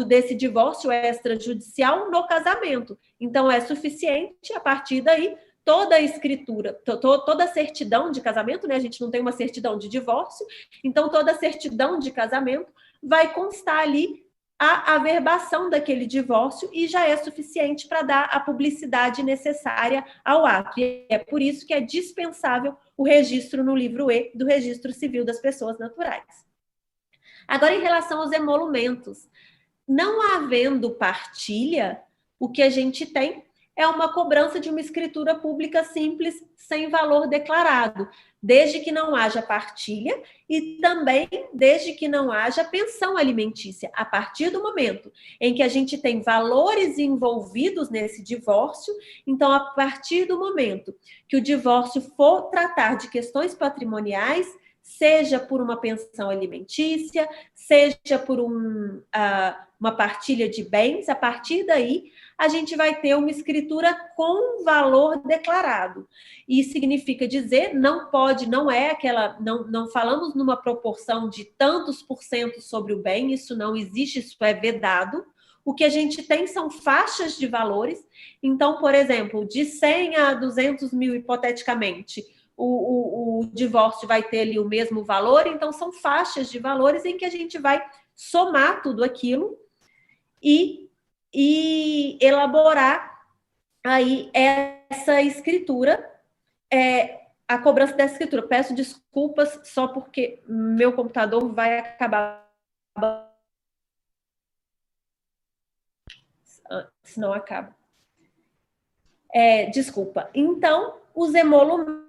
desse divórcio extrajudicial no casamento. Então, é suficiente, a partir daí, toda a escritura, toda a certidão de casamento, né, a gente não tem uma certidão de divórcio, então toda a certidão de casamento vai constar ali a averbação daquele divórcio e já é suficiente para dar a publicidade necessária ao ato. E é por isso que é dispensável o registro no livro E do Registro Civil das Pessoas Naturais. Agora, em relação aos emolumentos, não havendo partilha, o que a gente tem é uma cobrança de uma escritura pública simples, sem valor declarado, desde que não haja partilha e também desde que não haja pensão alimentícia. A partir do momento em que a gente tem valores envolvidos nesse divórcio, então, a partir do momento que o divórcio for tratar de questões patrimoniais, seja por uma pensão alimentícia, seja por uma partilha de bens, a partir daí a gente vai ter uma escritura com valor declarado. E significa dizer, não falamos numa proporção de tantos por cento sobre o bem, isso não existe, isso é vedado. O que a gente tem são faixas de valores. Então, por exemplo, de 100 a 200 mil, hipoteticamente, o divórcio vai ter ali o mesmo valor, então são faixas de valores em que a gente vai somar tudo aquilo e elaborar aí essa escritura, a cobrança dessa escritura. Peço desculpas só porque meu computador vai acabar, senão acaba. Desculpa. Então, os emolumentos,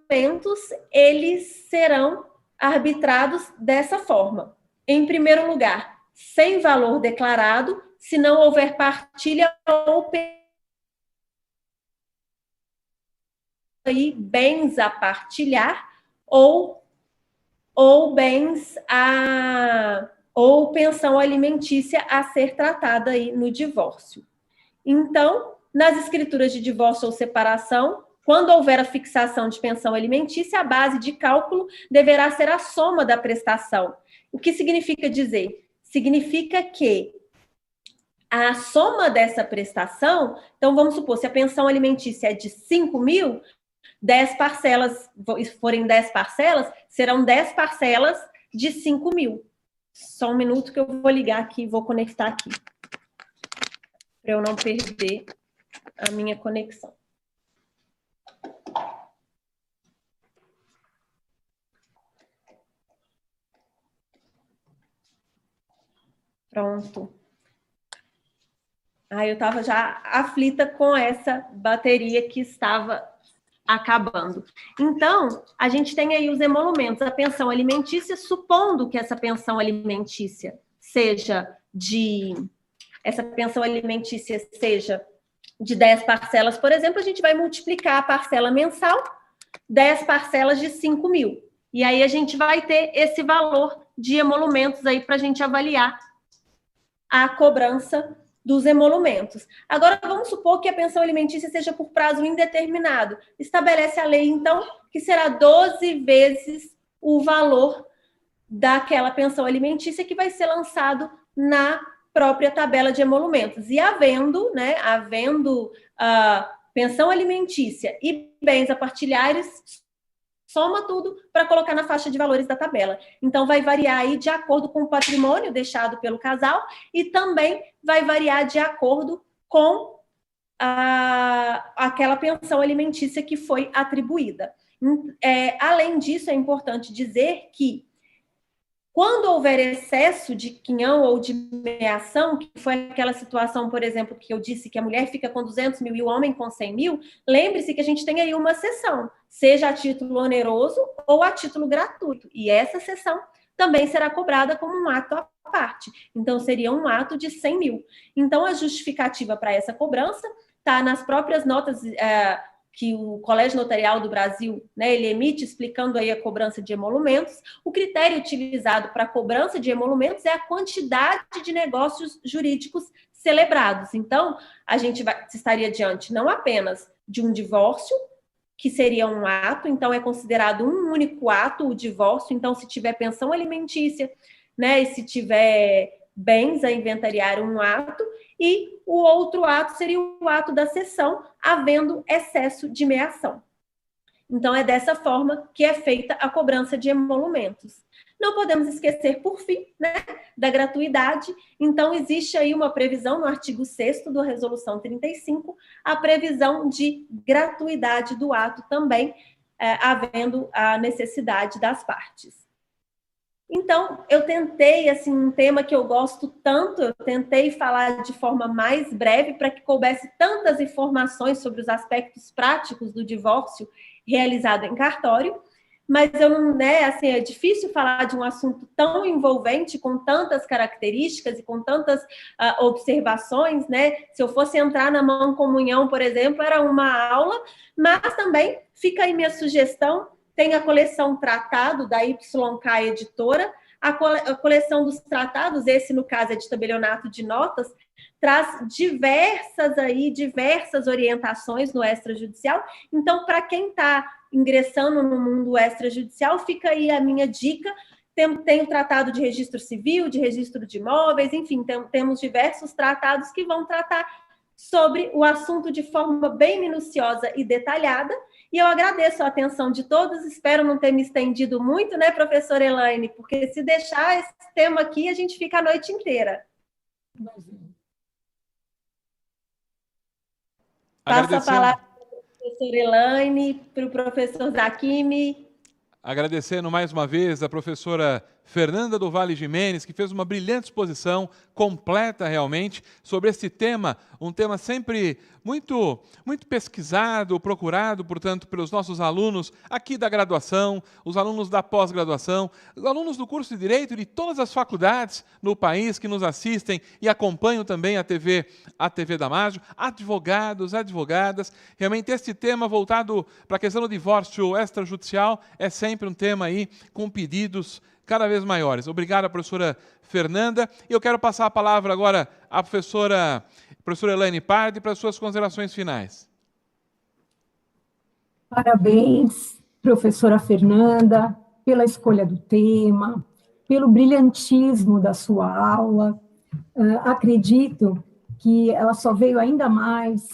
eles serão arbitrados dessa forma. Em primeiro lugar, sem valor declarado, se não houver partilha ou bens a partilhar ou bens ou pensão alimentícia a ser tratada aí no divórcio. Então, nas escrituras de divórcio ou separação, quando houver a fixação de pensão alimentícia, a base de cálculo deverá ser a soma da prestação. O que significa dizer? Significa que a soma dessa prestação, então vamos supor, se a pensão alimentícia é de 5 mil, 10 parcelas, forem 10 parcelas, serão 10 parcelas de 5 mil. Só um minuto que eu vou ligar aqui, vou conectar aqui, para eu não perder a minha conexão. Pronto. Eu estava já aflita com essa bateria que estava acabando. Então, a gente tem aí os emolumentos, a pensão alimentícia, supondo que essa pensão alimentícia seja de 10 parcelas, por exemplo, a gente vai multiplicar a parcela mensal, 10 parcelas de 5 mil. E aí a gente vai ter esse valor de emolumentos aí para a gente avaliar a cobrança dos emolumentos. Agora, vamos supor que a pensão alimentícia seja por prazo indeterminado. Estabelece a lei, então, que será 12 vezes o valor daquela pensão alimentícia que vai ser lançado na própria tabela de emolumentos. E havendo pensão alimentícia e bens a partilhares, soma tudo para colocar na faixa de valores da tabela. Então, vai variar aí de acordo com o patrimônio deixado pelo casal e também vai variar de acordo com aquela pensão alimentícia que foi atribuída. Além disso, é importante dizer que quando houver excesso de quinhão ou de meação, que foi aquela situação, por exemplo, que eu disse que a mulher fica com 200 mil e o homem com 100 mil, lembre-se que a gente tem aí uma cessão, seja a título oneroso ou a título gratuito. E essa cessão também será cobrada como um ato à parte. Então, seria um ato de 100 mil. Então, a justificativa para essa cobrança está nas próprias notas que o Colégio Notarial do Brasil, ele emite explicando aí a cobrança de emolumentos. O critério utilizado para a cobrança de emolumentos é a quantidade de negócios jurídicos celebrados. Então, a gente estaria diante não apenas de um divórcio, que seria um ato, então é considerado um único ato o divórcio. Então, se tiver pensão alimentícia, e se tiver bens a inventariar, um ato, e o outro ato seria o ato da cessão, havendo excesso de meação. Então, é dessa forma que é feita a cobrança de emolumentos. Não podemos esquecer, por fim, da gratuidade. Então, existe aí uma previsão no artigo 6º da Resolução 35, a previsão de gratuidade do ato também, havendo a necessidade das partes. Então, eu tentei, um tema que eu gosto tanto, eu tentei falar de forma mais breve para que coubesse tantas informações sobre os aspectos práticos do divórcio realizado em cartório, mas eu não, é difícil falar de um assunto tão envolvente, com tantas características e com tantas observações, Se eu fosse entrar na mancomunhão, por exemplo, era uma aula, mas também fica aí minha sugestão. Tem a coleção Tratado, da YK Editora, a coleção dos tratados, esse, no caso, é de tabelionato de notas, traz diversas orientações no extrajudicial. Então, para quem está ingressando no mundo extrajudicial, fica aí a minha dica. Tem o tratado de registro civil, de registro de imóveis, enfim, temos diversos tratados que vão tratar sobre o assunto de forma bem minuciosa e detalhada. E eu agradeço a atenção de todos, espero não ter me estendido muito, professora Elaine, porque se deixar esse tema aqui, a gente fica a noite inteira. Passo a palavra para a professora Elaine, para o professor Zakimi. Agradecendo mais uma vez a professora Fernanda do Vale Gimenez, que fez uma brilhante exposição, completa realmente, sobre esse tema, um tema sempre muito pesquisado, procurado, portanto, pelos nossos alunos aqui da graduação, os alunos da pós-graduação, os alunos do curso de Direito de todas as faculdades no país que nos assistem e acompanham também a TV Damásio, advogados, advogadas. Realmente, esse tema voltado para a questão do divórcio extrajudicial é sempre um tema aí com pedidos cada vez maiores. Obrigado, professora Fernanda. E eu quero passar a palavra agora à professora Elaine Pardi para as suas considerações finais. Parabéns, professora Fernanda, pela escolha do tema, pelo brilhantismo da sua aula. Acredito que ela só veio ainda mais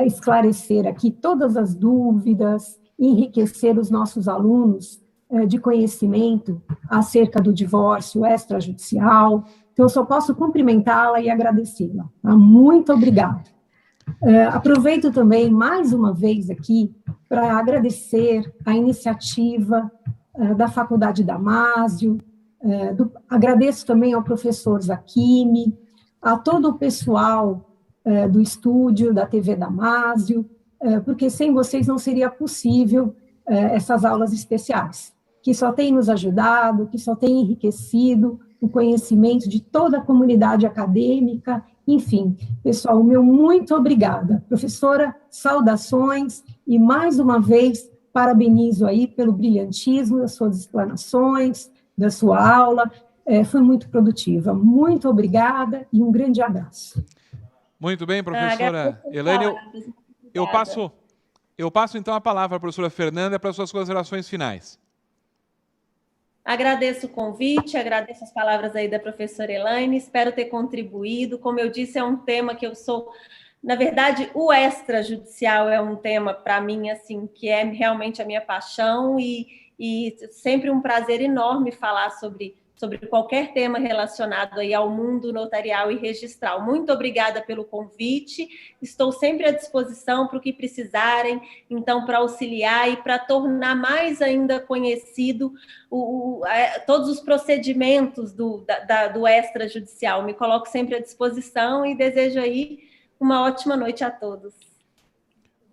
esclarecer aqui todas as dúvidas, enriquecer os nossos alunos de conhecimento acerca do divórcio extrajudicial. Então, eu só posso cumprimentá-la e agradecê-la. Tá? Muito obrigada. Aproveito também, mais uma vez aqui, para agradecer a iniciativa da Faculdade Damásio, agradeço também ao professor Zakimi, a todo o pessoal do estúdio da TV Damásio, porque sem vocês não seria possível essas aulas especiais, que só têm nos ajudado, que só têm enriquecido o conhecimento de toda a comunidade acadêmica. Enfim, pessoal, meu muito obrigada. Professora, saudações e, mais uma vez, parabenizo aí pelo brilhantismo das suas explanações, da sua aula, foi muito produtiva. Muito obrigada e um grande abraço. Muito bem, professora Elaine. Eu passo então a palavra à professora Fernanda para as suas considerações finais. Agradeço o convite, agradeço as palavras aí da professora Elaine, espero ter contribuído. Como eu disse, é um tema que eu sou... Na verdade, o extrajudicial é um tema, para mim, assim, que é realmente a minha paixão e sempre um prazer enorme falar sobre qualquer tema relacionado aí ao mundo notarial e registral. Muito obrigada pelo convite, estou sempre à disposição para o que precisarem, então, para auxiliar e para tornar mais ainda conhecido todos os procedimentos do extrajudicial. Me coloco sempre à disposição e desejo aí uma ótima noite a todos.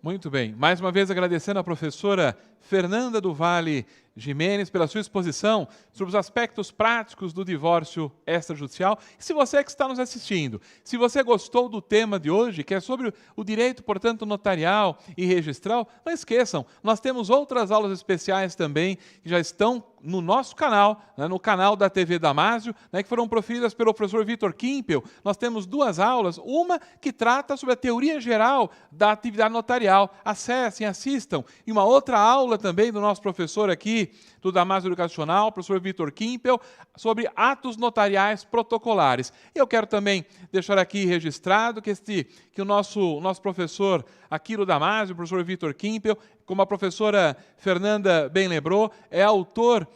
Muito bem. Mais uma vez agradecendo à professora Fernanda do Vale Gimenez pela sua exposição sobre os aspectos práticos do divórcio extrajudicial. E se você que está nos assistindo, se você gostou do tema de hoje, que é sobre o direito, portanto, notarial e registral, não esqueçam, nós temos outras aulas especiais também que já estão no nosso canal, né, no canal da TV Damásio, né, que foram proferidas pelo professor Vitor Kimpel. Nós temos duas aulas, uma que trata sobre a teoria geral da atividade notarial. Acessem, assistam. E uma outra aula também do nosso professor aqui, do Damásio Educacional, professor Vitor Kimpel, sobre atos notariais protocolares. E eu quero também deixar aqui registrado que o nosso professor aqui do Damásio, o professor Vitor Kimpel, como a professora Fernanda bem lembrou, é autor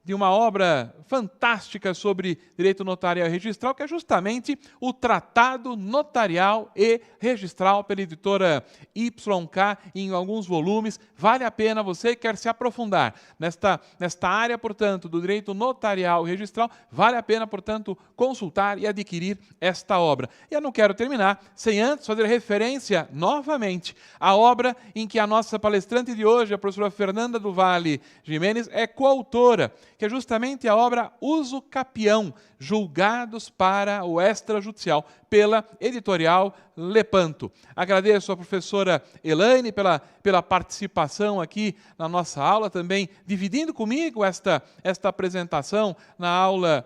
de uma obra fantástica sobre direito notarial e registral, que é justamente o Tratado Notarial e Registral, pela editora YK, em alguns volumes. Vale a pena, você que quer se aprofundar nesta área, portanto, do direito notarial e registral, vale a pena, portanto, consultar e adquirir esta obra. E eu não quero terminar sem antes fazer referência novamente à obra em que a nossa palestrante de hoje, a professora Fernanda do Vale Gimenez, é coautora, que é justamente a obra Uso Capião, Julgados para o Extrajudicial, pela editorial Lepanto. Agradeço à professora Elaine pela participação aqui na nossa aula, também dividindo comigo esta apresentação na aula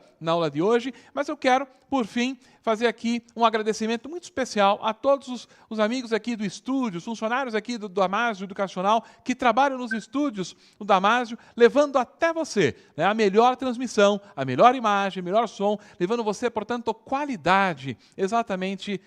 de hoje, mas eu quero, por fim, fazer aqui um agradecimento muito especial a todos os amigos aqui do estúdio, os funcionários aqui do Damásio Educacional, que trabalham nos estúdios do Damásio, levando até você, né, a melhor transmissão, a melhor imagem, o melhor som, levando você, portanto, qualidade, exatamente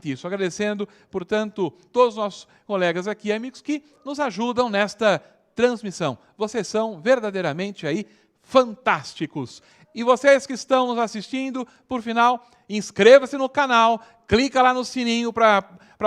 isso. Agradecendo, portanto, todos os nossos colegas aqui, amigos, que nos ajudam nesta transmissão. Vocês são verdadeiramente aí fantásticos. E vocês que estão nos assistindo, por final, inscreva-se no canal, clica lá no sininho para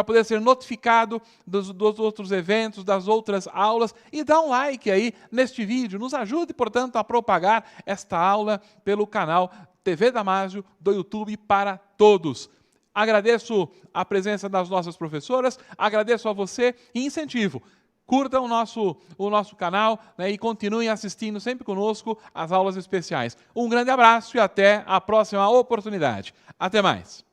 poder ser notificado dos outros eventos, das outras aulas, e dá um like aí neste vídeo. Nos ajude, portanto, a propagar esta aula pelo canal TV Damásio do YouTube para todos. Agradeço a presença das nossas professoras, agradeço a você e incentivo. Curtam o nosso canal, né, e continuem assistindo sempre conosco as aulas especiais. Um grande abraço e até a próxima oportunidade. Até mais!